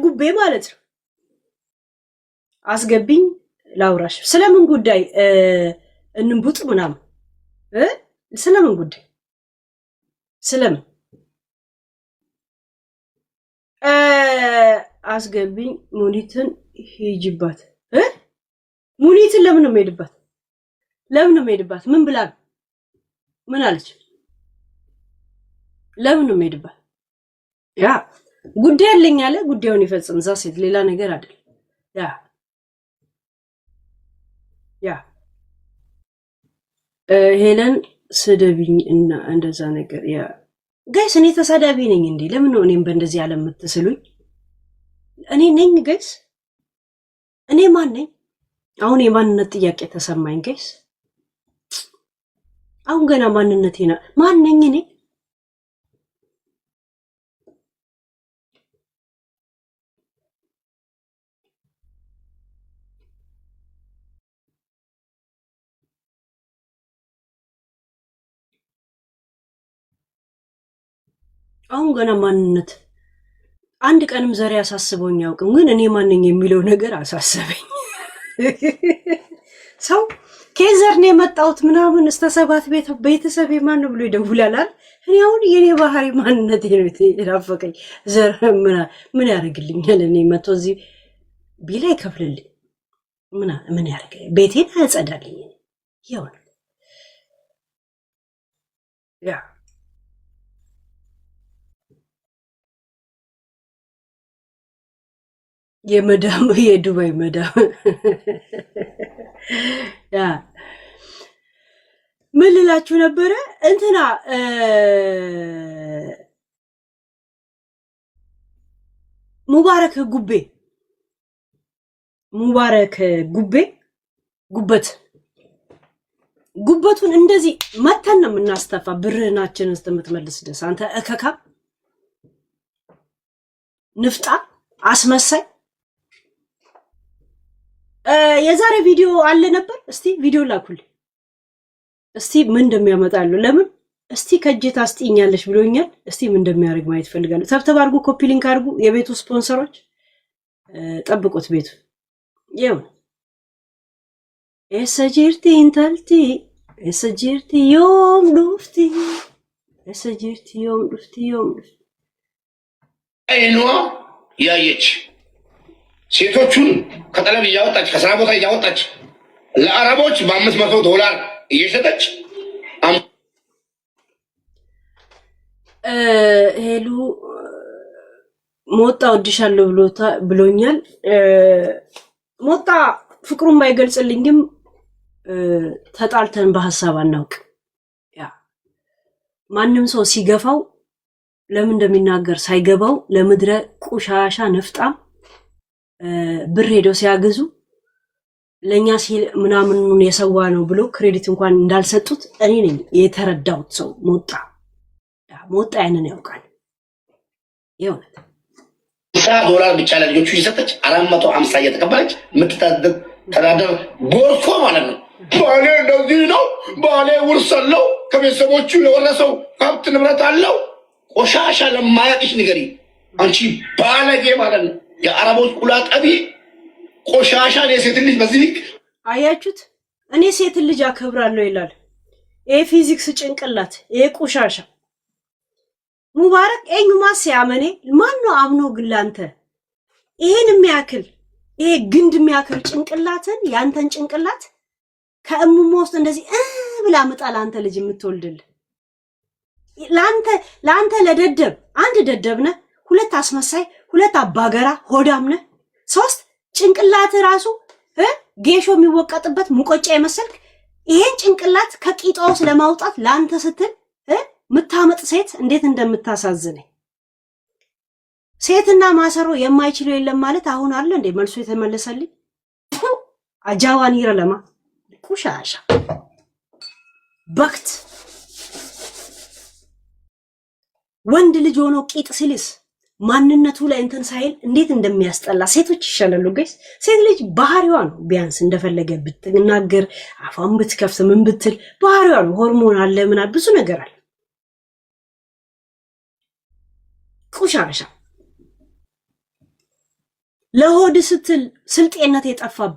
ጉቤ ማለት ነው አስገብኝ ላውራሽ ስለምን ጉዳይ እንንቡጥ ምናምን ስለምን ጉዳይ ስለምን አስገብኝ ሙኒትን ሂጅባት ሙኒትን ለምን ነው የምሄድባት ለምን ነው የምሄድባት ምን ብላ ምን አለች ለምን ነው የምሄድባት ያ ጉዳይ አለኝ አለ ጉዳዩን ይፈጽም እዛ ሴት ሌላ ነገር አይደል ያ ሄለን ስደብኝ እና እንደዛ ነገር ያ ጋይስ እኔ ተሳዳቢ ነኝ እንዴ ለምን ነው እኔም በእንደዚህ ያለ የምትስሉኝ እኔ ነኝ ጋይስ እኔ ማን ነኝ አሁን የማንነት ጥያቄ ተሰማኝ ጋይስ አሁን ገና ማንነቴና ማን ነኝ እኔ አሁን ገና ማንነት አንድ ቀንም ዘሬ ያሳስበውኝ ያውቅም ግን እኔ ማን ነኝ የሚለው ነገር አሳሰበኝ ሰው ከዘር ነው የመጣሁት ምናምን እስከ 7 ቤተሰብ ማን ነው ብሎ ይደውላል እኔ አሁን የኔ ባህሪ ማንነት ነው የተናፈቀኝ ዘር ምን ያደርግልኛል እኔ መቶ እዚህ ቢላ ይከፍልልኝ ምን ያደርግ ቤቴን አያጸዳልኝ ይሁን ያ የመዳም የዱባይ መዳም ያ ምን ልላችሁ ነበረ እንትና ሙባረክ ጉቤ ጉበቱን እንደዚህ መተን ነው የምናስተፋ ብርህናችንን ስትመልስ ደስ አንተ እከካ ንፍጣ አስመሳይ የዛሬ ቪዲዮ አለ ነበር እስቲ ቪዲዮ ላኩልኝ እስቲ ምን እንደሚያመጣሉ ለምን እስቲ ከጀት አስጥኛለሽ ብሎኛል እስቲ ምን እንደሚያደርግ ማየት ፈልጋለሁ ተብተብ አድርጉ ኮፒ ሊንክ አድርጉ የቤቱ ስፖንሰሮች ጠብቁት ቤቱ ይሁን እሰጂርቲ እንታልቲ እሰጂርቲ ዮም ዱፍቲ አይኗ ያየች ሴቶቹን ከጠለብ እያወጣች ከስራ ቦታ እያወጣች ለአረቦች $500 እየሸጠች ሄሉ ሞጣ ወድሻለሁ ብሎኛል ሞጣ ፍቅሩን ባይገልጽልኝም ተጣልተን በሐሳብ አናውቅ ያ ማንንም ሰው ሲገፋው ለምን እንደሚናገር ሳይገባው ለምድረ ቁሻሻ ነፍጣም ብር ሄደው ሲያገዙ ለኛ ሲል ምናምኑን የሰዋ ነው ብሎ ክሬዲት እንኳን እንዳልሰጡት እኔ ነኝ የተረዳሁት ሰው ሞጣ ያንን ያውቃል የእውነት $100 ብቻ ለልጆቹ እየሰጠች 450 እየተቀበለች የምትተዳደር ቦርኮ ማለት ነው ባሌ እንደዚህ ነው ባሌ ውርስ አለው ከቤተሰቦቹ የወረሰው ሀብት ንብረት አለው ቆሻሻ ለማያቅሽ ንገሪ አንቺ ባለጌ ማለት ነው የአረቦች ቁላጠቢ ቆሻሻ ለሴት ልጅ በዚህ አያችሁት እኔ ሴት ልጅ አከብራለሁ ይላል ይሄ ፊዚክስ ጭንቅላት ይሄ ቆሻሻ ሙባረክ ማስ ያመኔ ማን ነው አምኖ ግላንተ ይሄን የሚያክል ይሄ ግንድ የሚያክል ጭንቅላትን ያንተን ጭንቅላት ከእሙሞ ውስጥ እንደዚህ ብላ መጣል አንተ ልጅ የምትወልድል ላንተ ለደደብ አንድ ደደብነ ሁለት አስመሳይ ሁለት አባገራ ሆዳምነ ሶስት ጭንቅላት ራሱ ጌሾ የሚወቀጥበት ሙቆጫ የመሰልክ ይሄን ጭንቅላት ከቂጣውስ ለማውጣት ላንተ ስትል ምታመጥ ሴት እንዴት እንደምታሳዝነኝ ሴትና ማሰሮ የማይችለው የለም ማለት አሁን አለ እንዴ መልሶ የተመለሰልኝ አጃዋን ይረለማ ቁሻሻ በክት ወንድ ልጅ ሆኖ ቂጥ ሲልስ ማንነቱ ላይ እንትን ሳይል እንዴት እንደሚያስጠላ ሴቶች ይሻላሉ ጋይስ ሴት ልጅ ባህሪዋ ነው ቢያንስ እንደፈለገ ብትናገር አፋን ብትከፍት ምን ብትል ባህሪዋ ነው ሆርሞን አለ ምና ብዙ ነገር አለ ቁሻሻ ለሆድ ስትል ስልጤነት የጠፋብ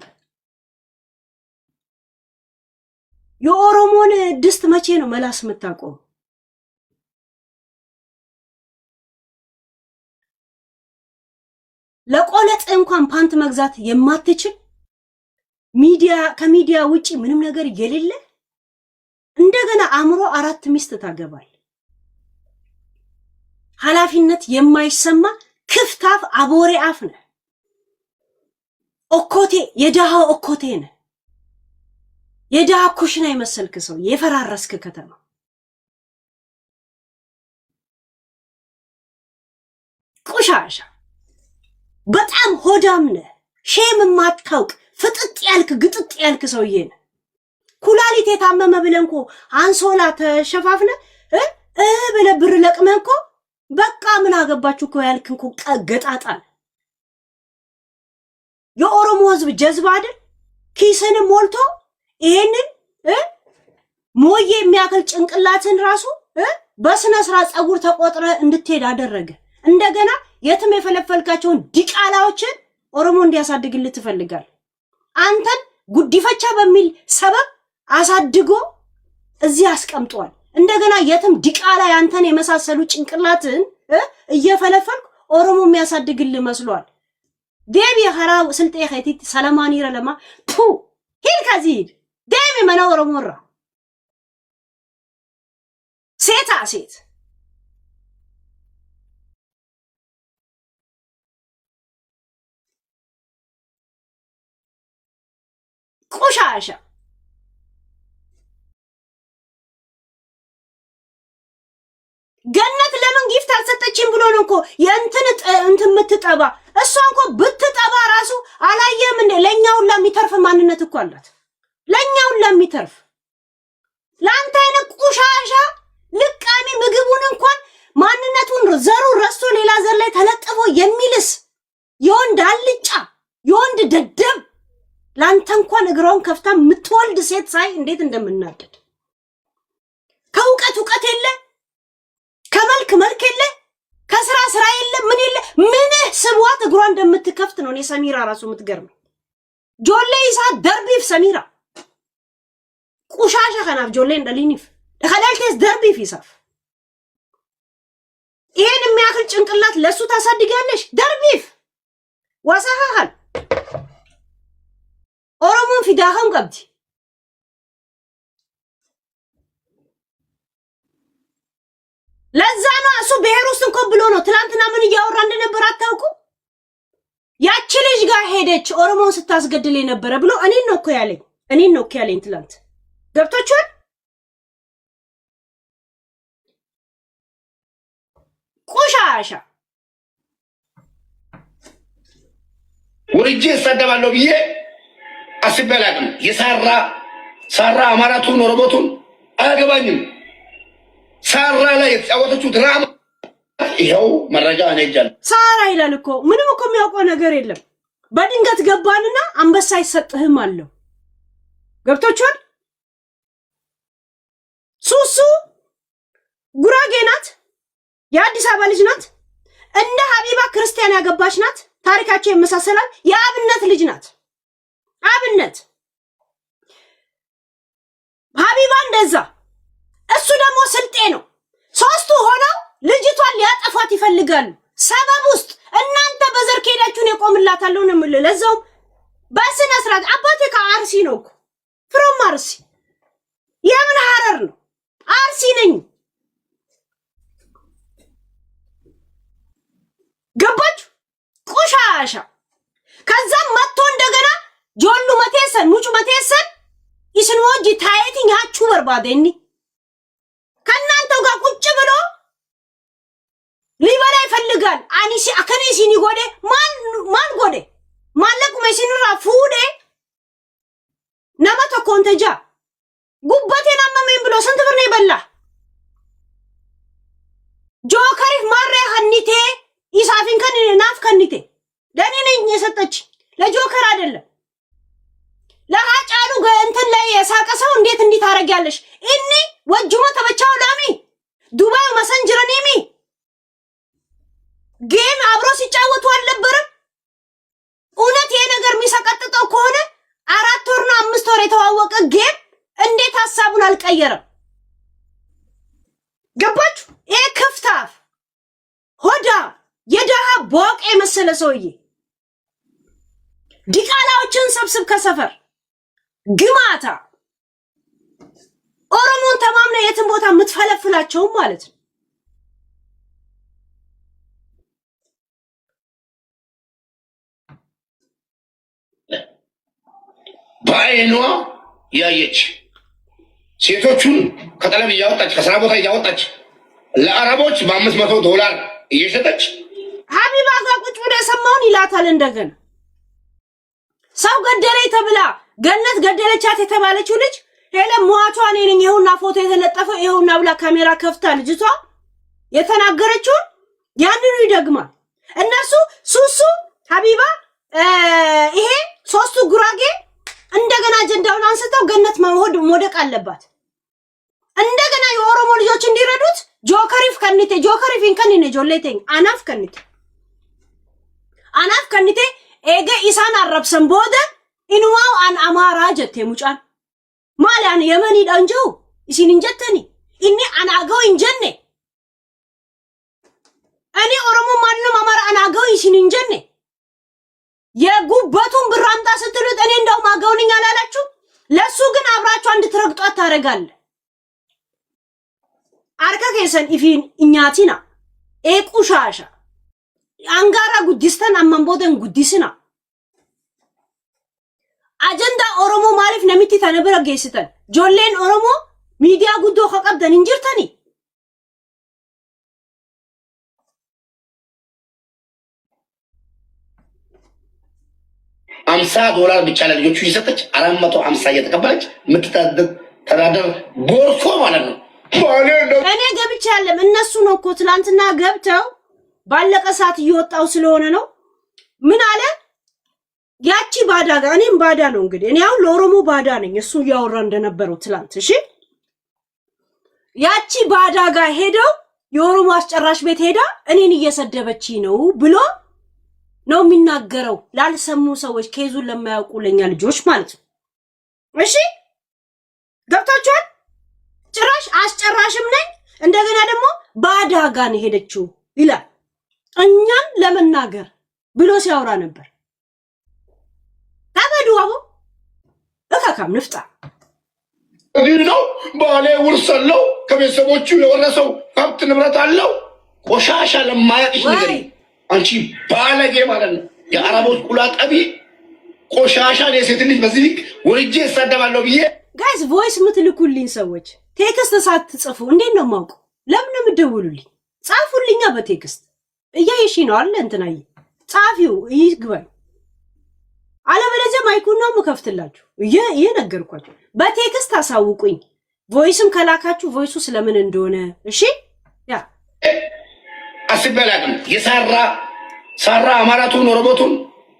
የኦሮሞን ድስት መቼ ነው መላስ የምታቆም? ለቆለጥ እንኳን ፓንት መግዛት የማትችል ከሚዲያ ውጪ ምንም ነገር የሌለ እንደገና አምሮ 4 ሚስት ታገባል። ኃላፊነት የማይሰማ ክፍታፍ አቦሬ አፍ ነህ። ኦኮቴ የደሃው ኦኮቴ ነህ። የደሃ ኩሽና የመሰልክ ሰው የፈራረስክ ከተማ ቆሻሻ በጣም ሆዳም ነህ። ሼም ማታውቅ ፍጥጥ ያልክ ግጥጥ ያልክ ሰውዬ ነህ። ኩላሊት የታመመ ብለንኮ አንሶላ ተሸፋፍነ ብለ ብር ለቅመንኮ በቃ ምን አገባችሁ እኮ ያልክንኮ ቀገጣጣል። የኦሮሞ ህዝብ ጀዝባ አይደል? ኪስን ሞልቶ ይሄንን ሞዬ የሚያክል ጭንቅላትን ራሱ በስነ ስርዓት ጸጉር ተቆጥረ እንድትሄድ አደረገ። እንደገና የትም የፈለፈልካቸውን ዲቃላዎችን ኦሮሞ እንዲያሳድግልህ ትፈልጋል። አንተን ጉዲፈቻ በሚል ሰበብ አሳድጎ እዚህ አስቀምጧል። እንደገና የትም ዲቃላ አንተን የመሳሰሉ ጭንቅላትን እየፈለፈልክ ኦሮሞ የሚያሳድግልህ መስሏል። ደም የኸራው ስልጤ ኸቲት ሰለማኒ ረለማ ቱ ሂል ከዚድ ደም መና ኦሮሞራ ሴታ ሴት ቆሻሻ ገነት ለምን ጊፍት አልሰጠችም ብሎ ነው እኮ እንትን የምትጠባ። እሷ እንኳ ብትጠባ ራሱ አላየም እንደ ለኛው ለሚተርፍ ማንነት እኮ አላት። ለኛው ለሚተርፍ ላንተ አይነት ቆሻሻ ልቃሚ ምግቡን እንኳን ማንነቱን ዘሩን ረስቶ ሌላ ዘር ላይ ተለጥፎ የሚልስ የወንድ አልጫ የወንድ ደደብ ላንተ እንኳን እግራውን ከፍታ የምትወልድ ሴት ሳይ እንዴት እንደምናደድ። ከእውቀት የለ፣ ከመልክ መልክ የለ፣ ከስራ ስራ የለ፣ ምን የለ። ምን ስቧት እግሯ እንደምትከፍት ነው። እኔ ሰሚራ ራሱ የምትገርም ጆሌ ይሳት ደርቢፍ ሰሚራ ቁሻሻ ከናፍ ጆሌ እንደሊኒፍ ደኸላልቴስ ደርቢፍ ይሳፍ ይሄን የሚያክል ጭንቅላት ለሱ ታሳድጋለሽ። ደርቢፍ ወሰሃሃል ኦሮሞን ፊዳኸም ቀብቲ ለዛ ነው እሱ ብሔር ውስጥ እንኳን ብሎ ነው ትላንትና ምን እያወራ እንደነበር አታውቁ? ያቺ ልጅ ጋር ሄደች ኦሮሞን ስታስገድል የነበረ ብሎ እኔን ነው እኮ ያለኝ ትላንት። ገብቶቻል? ቆሻሻ ወርጄ እሳደባለሁ ብዬ አስቤ አላውቅም። ሳራ አማራቱን ኦሮሞቱን አያገባኝም። ሳራ ላይ የተጫወተችው ድራማ ይኸው መረጃ እኔ እጃለሁ። ሳራ ይላል እኮ ምንም እኮ የሚያውቀው ነገር የለም። በድንገት ገባንና አንበሳ አይሰጥህም አለው። ገብቶቻል? ሱሱ ጉራጌ ናት፣ የአዲስ አበባ ልጅ ናት። እንደ ሀቢባ ክርስቲያን ያገባች ናት። ታሪካቸው ይመሳሰላል። የአብነት ልጅ ናት። አብነት ሀቢባ እንደዛ፣ እሱ ደግሞ ስልጤ ነው። ሶስቱ ሆነው ልጅቷን ሊያጠፋት ይፈልጋሉ። ሰበብ ውስጥ እናንተ በዘር ከሄዳችሁን የቆምላታለሁ ነው የምልህ። ለዛውም በስነ ስርዓት አባቴ ከአርሲ ነው እኮ ፍሮም አርሲ። የምን ሐረር ነው? አርሲ ነኝ። ገባችሁ? ቆሻሻ። ከዛም መጥቶ እንደገና ጆሉ መቴሰን ሙጩ መቴሰን ይስንወጂ ታየቲኝ ያቹ በርባዴኒ ከናንተው ጋር ቁጭ ብሎ ሊበላ ይፈልጋል። አኒሲ አከኔሲኒ ጎዴ ማን ጎዴ ማለቁ መሲኑራ ፉዴ ነመቶ ኮንተጃ ጉበቴን አመመኝ ብሎ ስንት ብር ነው ይበላ? ጆከሪፍ ማረ ሀኒቴ ኢሳፊን ከን ናፍ ከኒቴ ለኔ ነኝ የሰጠች ለጆከር አይደለም። ለሃጫሉ እንትን ላይ የሳቀሰው እንዴት እንዲት አረጋለሽ? እኒ ወጁማ ተበቻው ላሚ ዱባይ መሰንጅረኔሚ ጌም አብሮ ሲጫወቱ አልነበረም? ጌም እንዴት ሐሳቡን አልቀየረም? ገባችሁ? ይሄ ክፍታፍ ሆዳ የደሃ ቦቅ የመሰለ ሰውዬ ዲቃላዎችን ሰብስብ ከሰፈር ግማታ ኦሮሞን ተማምነ የትን ቦታ የምትፈለፍላቸው ማለት ነው። በአይኗ ያየች ሴቶቹን ከጠለብ እያወጣች ከስራ ቦታ እያወጣች ለአረቦች $500 እየሸጠች ሀቢባ ጋር ቁጭ ብሎ የሰማውን ይላታል። እንደገና ሰው ገደለኝ ተብላ ገነት ገደለቻት የተባለችው ልጅ ሄለ ሟቿ እኔ ነኝ ይኸውና ፎቶ የተለጠፈው ይኸውና ብላ ካሜራ ከፍታ ልጅቷ የተናገረችውን ያንኑ ይደግማል። እነሱ ሱሱ ሀቢባ ይሄ ሶስቱ ጉራጌ እንደገና አጀንዳውን አንስተው ገነት መውደቅ አለባት። እንደገና የኦሮሞ ልጆች እንዲረዱት ጆከሪፍ ጆከሪፊን ከኒኔ ጆሌቴኝ አናፍ ከኒቴ ኤገ ኢሳን አረብሰን ቦደ ኢንዋው አን አማራ ጀቴ ሙጫን ማሊያን የመኒ ዳንጆው ኢሲን እንጀተኒ ኢኒ አናገው እንጀኔ እኔ ኦሮሞ ማንንም አማራ አናገው ኢሲን እንጀኔ የጉበቱን ብር አምጣ ስትሉት እኔ እንደውም አገውንኝ አላላችሁ። ለሱ ግን አብራችሁ እንድትረግጧት ታረጋለ። አርካ ከሰን ኢፊን እኛቲና ኤቁሻሻ አንጋራ ጉዲስተን አማንቦደን ጉዲስና አጀንዳ ኦሮሞ ማለፍ ነሚቲ ተነበረ ገይስተን ጆሌን ኦሮሞ ሚዲያ ጉዶ ከቀብደን እንጅርተኒ $50 ብቻ ለልጆቹ ይሰጠች 450 እየተቀበለች የምትተዳደር ቦርኮ ማለት ነው። እኔ ገብቼ ያለም እነሱ ነው እኮ ትላንትና ገብተው ባለቀ ሰዓት እየወጣው ስለሆነ ነው። ምን አለ ያቺ ባዳ ጋር እኔም ባዳ ነው እንግዲህ እኔ አሁን ለኦሮሞ ባዳ ነኝ። እሱ ያወራ እንደነበረው ትላንት እሺ ያቺ ባዳ ጋር ሄደው የኦሮሞ አስጨራሽ ቤት ሄዳ እኔን እየሰደበች ነው ብሎ ነው የሚናገረው። ላልሰሙ ሰዎች ኬዙን ለማያውቁ ለኛ ልጆች ማለት ነው። እሺ ገብታችኋል? ጭራሽ አስጨራሽም ነኝ እንደገና ደግሞ ባዳ ጋር ነው ሄደችው ይላል እኛን ለመናገር ብሎ ሲያወራ ነበር። ታበዱ አቦ እካካም ንፍጣ እዚህ ነው ባሌ ውርስ አለው ከቤተሰቦቹ የወረሰው ሀብት ንብረት አለው። ቆሻሻ ለማያቅሽ ነገር አንቺ ባለጌ ማለት ነው። የአረቦች ቁላጠቢ ቆሻሻ የሴት ልጅ በዚህ ወርጄ እሳደባለሁ ብዬ ጋይስ ቮይስ ምትልኩልኝ ሰዎች ቴክስት ሳትጽፉ እንዴት ነው ማውቁ? ለምን የምትደውሉልኝ? ጻፉልኛ በቴክስት እያየሽ ነው አለ እንትናይ ጻፊው ይግባኝ። አለበለዚያ ማይኩን ነው የምከፍትላችሁ። እየነገርኳችሁ በቴክስት አሳውቁኝ። ቮይስም ከላካችሁ ቮይሱ ስለምን እንደሆነ እሺ። ያ አስበላቅም ሳራ አማራቱን ኦሮሞቱን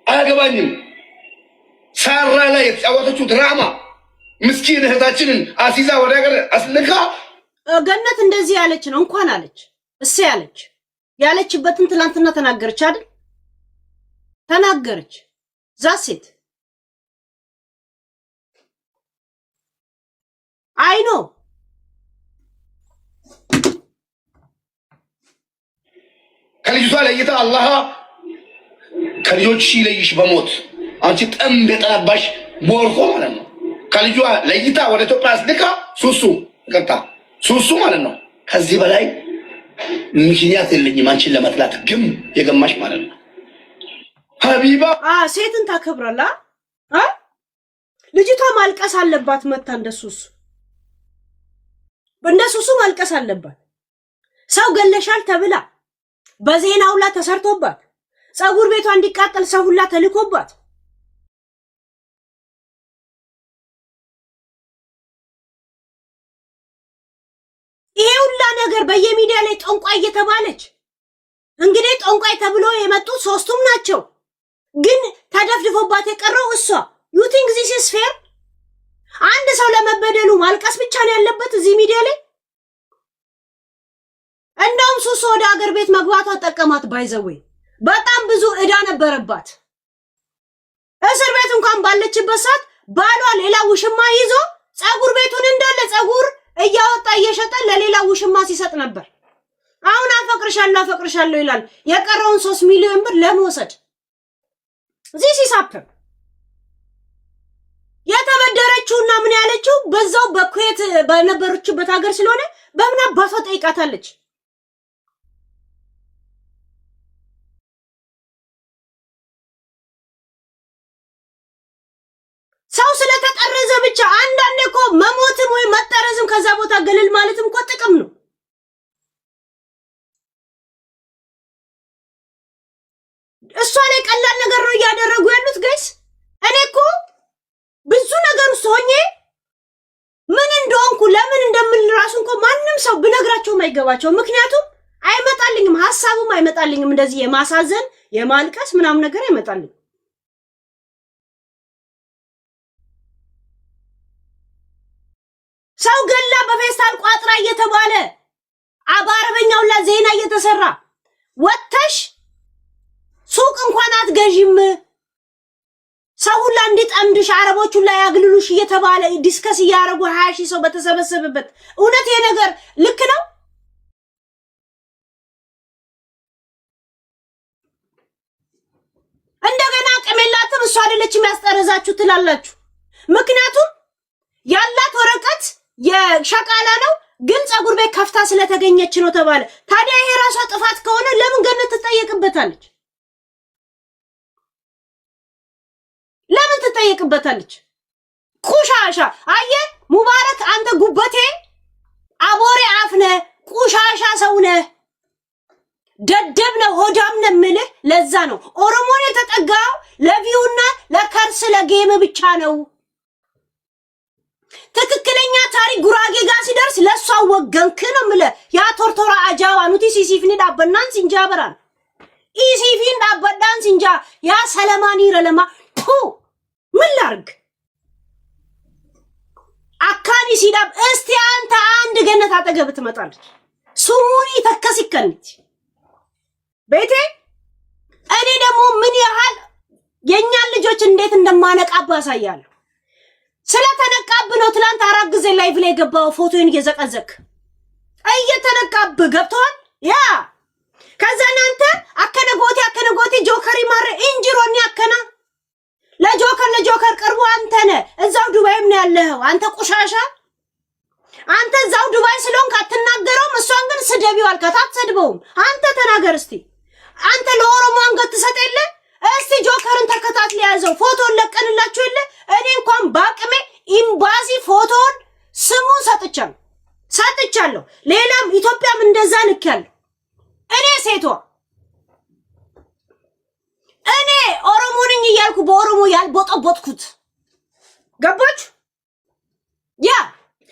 አያገባኝም። ሳራ ላይ የተጫወተችው ድራማ ምስኪን እህታችንን አሲዛ ወደ ሀገር አስልካ ገነት እንደዚህ ያለች ነው እንኳን አለች እሴ ያለችበትን ትላንትና ተናገረች አይደል? ተናገረች ዛሴት አይኖ ከልጅቷ ለይታ አላህ ከልጆች ይለይሽ በሞት አንቺ ጠምብ የጠነባሽ ቦርኮ ማለት ነው። ከልጇ ለይታ ወደ ኢትዮጵያ አስልካ ሱሱ ማለት ነው። ከዚህ በላይ ምክንያት የለኝም አንቺን ለመጥላት ግን የገማሽ ማለት ነው። ሀቢባ ሴትን ታከብራላ። ልጅቷ ማልቀስ አለባት። መታ እንደሱሱ ማልቀስ አለባት። ሰው ገለሻል ተብላ በዜና ሁላ ተሰርቶባት ጸጉር ቤቷ እንዲቃጠል ሰው ሁላ ተልኮባት ይሄ ሁላ ነገር በየሚዲያ ላይ ጠንቋይ እየተባለች እንግዲህ ጠንቋይ ተብሎ የመጡት ሶስቱም ናቸው። ግን ተደፍድፎባት የቀረው እሷ you think this is fair? አንድ ሰው ለመበደሉ ማልቀስ ብቻ ነው ያለበት እዚህ ሚዲያ ላይ? እንደውም ሱሱ ወደ ሀገር ቤት መግባቷ ጠቀማት። ባይዘዌ በጣም ብዙ እዳ ነበረባት። እስር ቤት እንኳን ባለችበት ሰዓት ባሏ ሌላ ውሽማ ይዞ ጸጉር ቤቱን እንዳለ ጸጉር እያወጣ እየሸጠ ለሌላ ውሽማ ሲሰጥ ነበር። አሁን አፈቅርሻለሁ ይላል። የቀረውን 3 ሚሊዮን ብር ለመውሰድ ዚስ ይሳፕም የተበደረችውና ምን ያለችው በዛው በኩዌት በነበረችበት ሀገር ስለሆነ በምን አባቷ ጠይቃታለች? ሰው ስለተጠረዘ ብቻ አንዳንዴ እኮ መሞትም ወይ መጠረዝም ከዛ ቦታ ገለል ማለትም እኮ ጥቅም ነው። እሷ ላይ ቀላል ነገር ነው እያደረጉ ያሉት ጋይስ። እኔ እኮ ብዙ ነገር ውስጥ ሆኜ ምን እንደሆንኩ ለምን እንደምን ራሱ እንኳን ማንም ሰው ብነግራቸውም አይገባቸውም። ምክንያቱም አይመጣልኝም፣ ሐሳቡም አይመጣልኝም። እንደዚህ የማሳዘን የማልቀስ ምናምን ነገር አይመጣልኝም። ሰው ገላ በፌስታል ቋጥራ እየተባለ በአረበኛው ላይ ዜና እየተሰራ ወተሽ ሱቅ እንኳን አትገዢም፣ ሰው ሁላ እንዲጠምድሽ አረቦቹ ላይ ያግልሉሽ እየተባለ ዲስከስ እያደረጉ 20 ሺህ ሰው በተሰበሰበበት እውነት ይሄ ነገር ልክ ነው? እንደገና አቅም የላትም እሷ አይደለችም ያስጠረዛችሁ ትላላችሁ። ምክንያቱም ያላት ወረቀት የሸቃላ ነው፣ ግን ጸጉር ቤት ከፍታ ስለተገኘች ነው ተባለ። ታዲያ ይሄ ራሷ ጥፋት ከሆነ ለምን ገነት ትጠየቅበታለች? ለምን ትጠየቅበታለች? ቁሻሻ አየ ሙባረክ፣ አንተ ጉበቴ አቦሬ አፍነ ቁሻሻ ሰውነ ደደብ ነው ሆዳም ነው የምልህ። ለዛ ነው ኦሮሞን የተጠጋው ለቪውና ለከርስ ለጌም ብቻ ነው። ትክክለኛ ታሪክ ጉራጌ ጋር ሲደርስ ለሷ ወገንክ ነው የምልህ። ያ ቶርቶራ አጃዋ ኑቲ ሲሲፍኒ ዳበናን ሲንጃበራን ኢሲፊን ዳበዳን ሲንጃ ያ ሰለማኒ ረለማ ምን ላርግ አካኒ ሲዳብ እስቲ አንተ አንድ ገነት አጠገብ ትመጣለች ሱሙኒ ተከሲከንት ቤቴ። እኔ ደግሞ ምን ያህል የኛን ልጆች እንዴት እንደማነቃባ ያሳያለሁ። ስለተነቃብ ነው ትላንት 4 ጊዜ ላይቭ ላይ ገባው ፎቶን እየዘቀዘክ እየተነቃብ ገብቷል። ያ ከዛ እናንተ አከነጎቴ ጆከሪ ማረ እንጅሮኒ አከና ለጆከር ቅርቡ አንተ ነህ። እዛው ዱባይም ነው ያለኸው አንተ ቁሻሻ። አንተ እዛው ዱባይ ስለሆንክ አትናገረውም፣ እሷን ግን ስደቢው አልካት። አትሰድበውም። አንተ ተናገር እስቲ። አንተ ለኦሮሞ አንገት ትሰጥ የለ እስቲ ጆከርን ተከታትል ያዘው። ፎቶን ለቀንላችሁ የለ እኔ እንኳን ባቅሜ ኢምባሲ ፎቶን ስሙን ሰጥቻለሁ። ሌላም ኢትዮጵያም እንደዛ ልክያለሁ። እኔ ሴቷ እኔ ኦሮሞ ነኝ እያልኩ በኦሮሞ ያልቦጠቦጥኩት ገባችሁ? ያ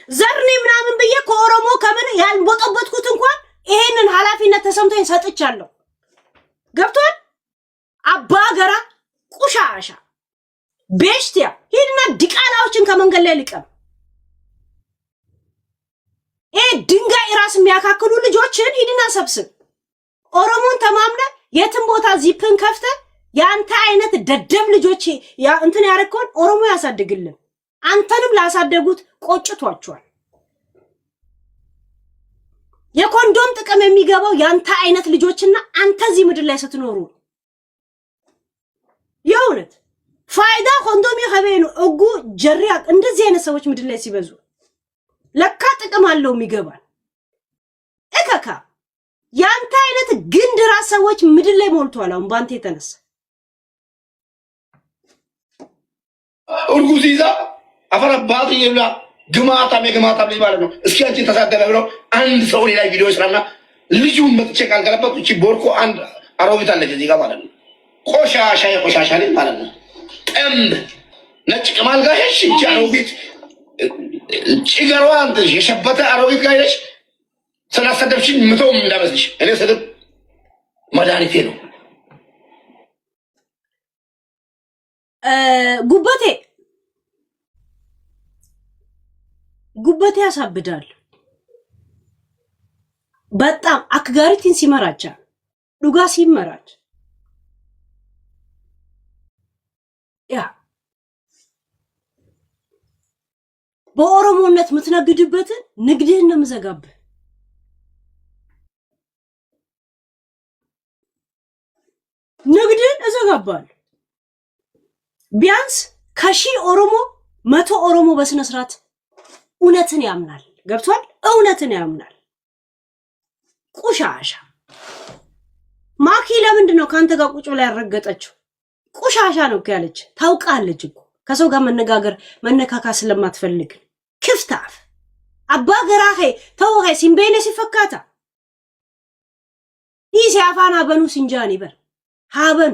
ዘርኔ ምናምን ብዬ ከኦሮሞ ከምን ያልቦጠቦጥኩት እንኳን ይሄንን ኃላፊነት ተሰምቶኝ ሰጥቻለሁ። ገብቷል? አባገራ ቁሻሻ ቤሽቲያ ሂድና ዲቃላዎችን ከመንገድ ላይ ልቀም። ይሄ ድንጋይ ራስ የሚያካክሉ ልጆችን ሂድና ሰብስብ። ኦሮሞን ተማምነ የትም ቦታ ዚፕን ከፍተ ያንተ አይነት ደደብ ልጆች ያ እንትን ያረከውን ኦሮሞ ያሳድግልን። አንተንም ላሳደጉት ቆጭቷቸዋል። የኮንዶም ጥቅም የሚገባው ያንተ አይነት ልጆችና አንተ እዚህ ምድር ላይ ስትኖሩ የእውነት ፋይዳ ኮንዶም ይኸበኑ እጉ ጀሪያ እንደዚህ አይነት ሰዎች ምድር ላይ ሲበዙ ለካ ጥቅም አለው የሚገባል። እከካ ያንተ አይነት ግንድራ ሰዎች ምድር ላይ ሞልቷል። አሁን ባንተ የተነሳ እርጉዝ ይዛ አፈረባት ይብላ ግማታም ልጅ ማለት ነው። እስኪ አንቺ ተሳደበ ብለው አንድ ሰው ላይ ቪዲዮ ይስራና ልጁን መጥቼ ካልገለበጡ እቺ ቦርኮ አንድ አሮቢት አለች እዚህ ጋር ማለት ነው። ቆሻሻ ልጅ ማለት ነው። ጠምብ ነጭ ቅማል ጋር ሄሽ እቺ አሮቢት ጭገሯ አንተ የሸበተ አሮቢት ጋር ሄሽ ስላሰደብሽኝ ምተውም እንዳመስልሽ እኔ ስድብ መድኃኒቴ ነው። ጉበቴ ያሳብዳል በጣም አክጋሪቲን ሲመራቻ ዱጋ ሲመራች ያ በኦሮሞነት የምትነግድበትን ንግድህን ነው የምዘጋብህ። ንግድህን እዘጋባለሁ። ቢያንስ ከሺህ ኦሮሞ 100 ኦሮሞ በስነ ስርዓት እውነትን ያምናል። ገብቷል? እውነትን ያምናል። ቁሻሻ ማኪ ለምንድን ነው ካንተ ጋር ቁጭ ብላ ያረገጠችው? ቁሻሻ ነው እኮ ያለች። ታውቃለች እኮ ከሰው ጋር መነጋገር መነካካ ስለማትፈልግ። ክፍታፍ አባ ገራሄ ተውሄ ሲምቤኔ ሲፈካታ ይህ አፋና በኑ ሲንጃኒ በር ሃበን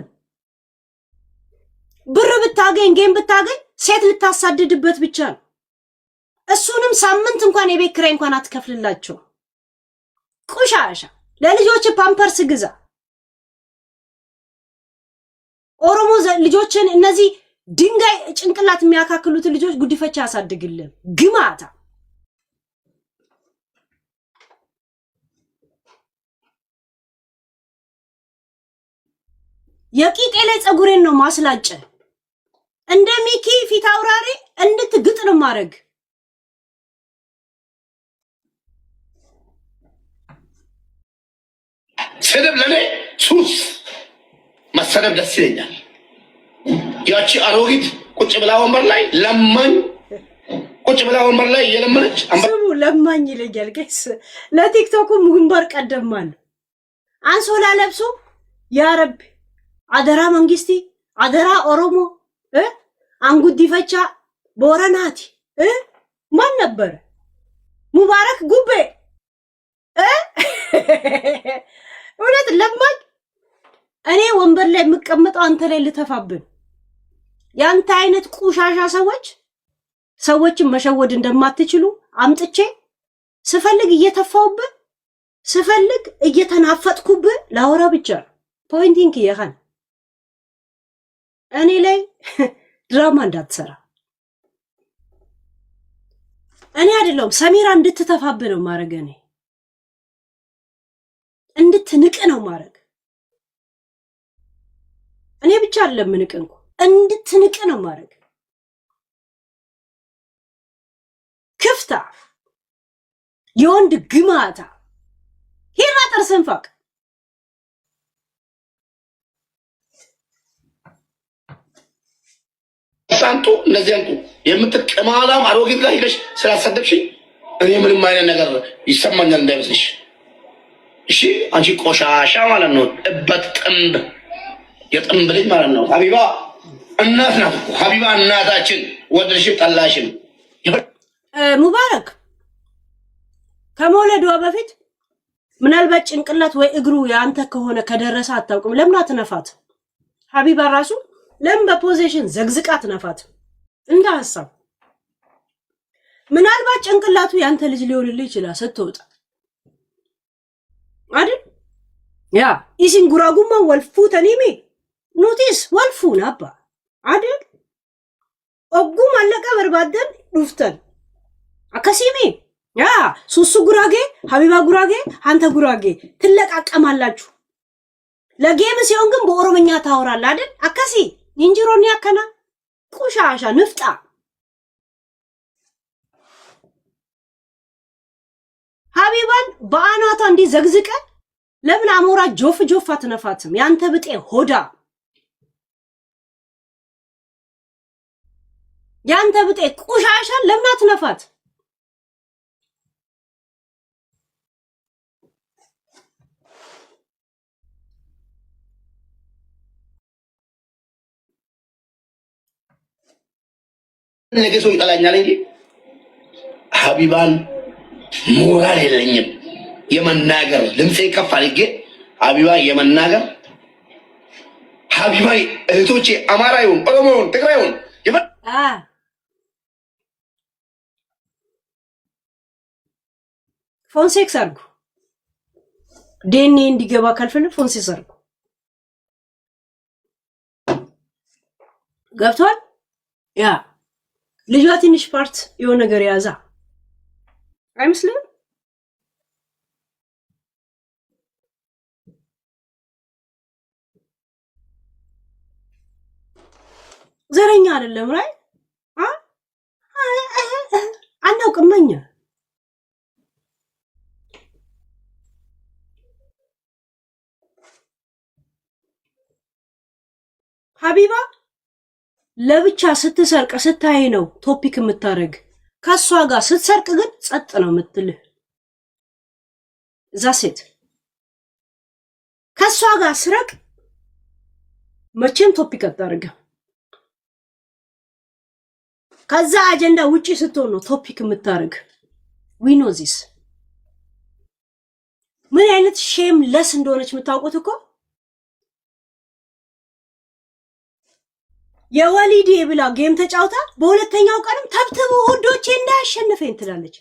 ብር ብታገኝ ጌም ብታገኝ ሴት ልታሳድድበት ብቻ ነው። እሱንም ሳምንት እንኳን የቤት ኪራይ እንኳን አትከፍልላቸው። ቁሻሻ ለልጆች ፓምፐርስ ግዛ። ኦሮሞ ልጆችን እነዚህ ድንጋይ ጭንቅላት የሚያካክሉት ልጆች ጉዲፈቻ ያሳድግልን። ግማታ የቂጤ ላይ ጸጉሬን ነው ማስላጨ እንደ ሚኪ ፊት አውራሪ እንድትግጥ ነው ማድረግ። ስድብ ለኔ ሱስ፣ መሰደብ ደስ ይለኛል። ያቺ አሮጊት ቁጭ ብላ ወንበር ላይ ለማኝ ቁጭ ብላ ወንበር ላይ እየለመነች ስሙ ለማኝ ይለኛል። ጋይስ ለቲክቶኩ ግንባር ቀደማል። አንሶላ ለብሶ ያ ረቢ አደራ መንግስቲ አደራ ኦሮሞ አንጉዲፈቻ ቦረናቲ ማን ነበር? ሙባረክ ጉቤ እውነት ለማኝ። እኔ ወንበር ላይ የምቀመጠው አንተ ላይ ልተፋብን። ያንተ አይነት ቁሻሻ ሰዎችን መሸወድ እንደማትችሉ አምጥቼ ስፈልግ እየተፋውብህ ስፈልግ እየተናፈጥኩብህ ላወራ ብቻ ነው። ፖይንቲንግ ይሄን እኔ ላይ ድራማ እንዳትሰራ። እኔ አይደለም ሰሚራ እንድትተፋብህ ነው ማረግ። እኔ እንድትንቅ ነው ማረግ። እኔ ብቻ አይደለም ምንቅንኩ እንድትንቅ ነው ማረግ። ክፍታ የወንድ ግማታ ሂራ ጥርስን ፋቅ። ሳንቱ እንደዚህ አንቱ የምትቀማላም አሮጊት ጋር ሄደሽ ስላሰደብሽኝ እኔ ምንም አይነት ነገር ይሰማኛል እንዳይመስልሽ። እሺ አንቺ ቆሻሻ ማለት ነው። እበት ጥምብ የጥምብ ልጅ ማለት ነው። ሀቢባ እናት ናት እኮ ሀቢባ እናታችን፣ ወደድሽም ጠላሽም። ሙባረክ ከመውለዷ በፊት ምናልባት ጭንቅላት ወይ እግሩ ያንተ ከሆነ ከደረሰ አታውቅም። ለምን አትነፋት? ሀቢባ ራሱ ለምን በፖዚሽን ዘግዝቃ አትነፋት? እንደ ሐሳብ ምናልባት ጭንቅላቱ ያንተ ልጅ ሊሆንልህ ይችላል ስትወጣ አይደል? ያ ኢሲን ጉራጉማ ወልፉ ተኒሚ ኖቲስ ወልፉ ናባ አይደል? ኦጉም አለቀ በርባደን ዱፍተን አከሲሚ ያ ሱሱ ጉራጌ ሀቢባ ጉራጌ አንተ ጉራጌ ትለቃቀማላችሁ። ለጌም ሲሆን ግን በኦሮምኛ ታወራለህ አይደል? አከሲ እንጅሮኒ ያከና ቁሻሻ ንፍጣ ሀቢባን በአናቷ እንዲህ ዘግዝቀ ለምን አሞራ ጆፍ ጆፍ አትነፋትም? ያንተ ብጤ ሆዳ ያንተ ብጤ ቁሻሻ ለምን አትነፋት? ነገ ሰው ይጠላኛል እንጂ ሀቢባን ሞራል የለኝም የመናገር ድምፄ ከፍ አድርጌ ሀቢባን የመናገር ሀቢባ እህቶቼ አማራ ይሁን ኦሮሞ ይሁን ትግራይ ይሁን ፎንሴክስ አድርጉ። ዴኔ እንዲገባ ካልፈልግ ፎንሴክስ አድርጉ። ገብቷል? ያ ልጇ ትንሽ ፓርት የሆነ ነገር ያዛ አይመስልም? ዘረኛ አይደለም ራይ ሀቢባ ለብቻ ስትሰርቅ ስታይ ነው ቶፒክ የምታረግ። ከሷ ጋር ስትሰርቅ ግን ጸጥ ነው የምትልህ። እዛ ሴት ከሷ ጋር ስረቅ መቼም ቶፒክ አታረግም። ከዛ አጀንዳ ውጪ ስትሆን ነው ቶፒክ የምታረግ። ዊ ኖ ዚስ ምን አይነት ሼም ለስ እንደሆነች የምታውቁት እኮ የወሊድ ብላ ጌም ተጫውታ በሁለተኛው ቀንም ተብትቡ ውዶቼ እንዳያሸንፈኝ ትላለች።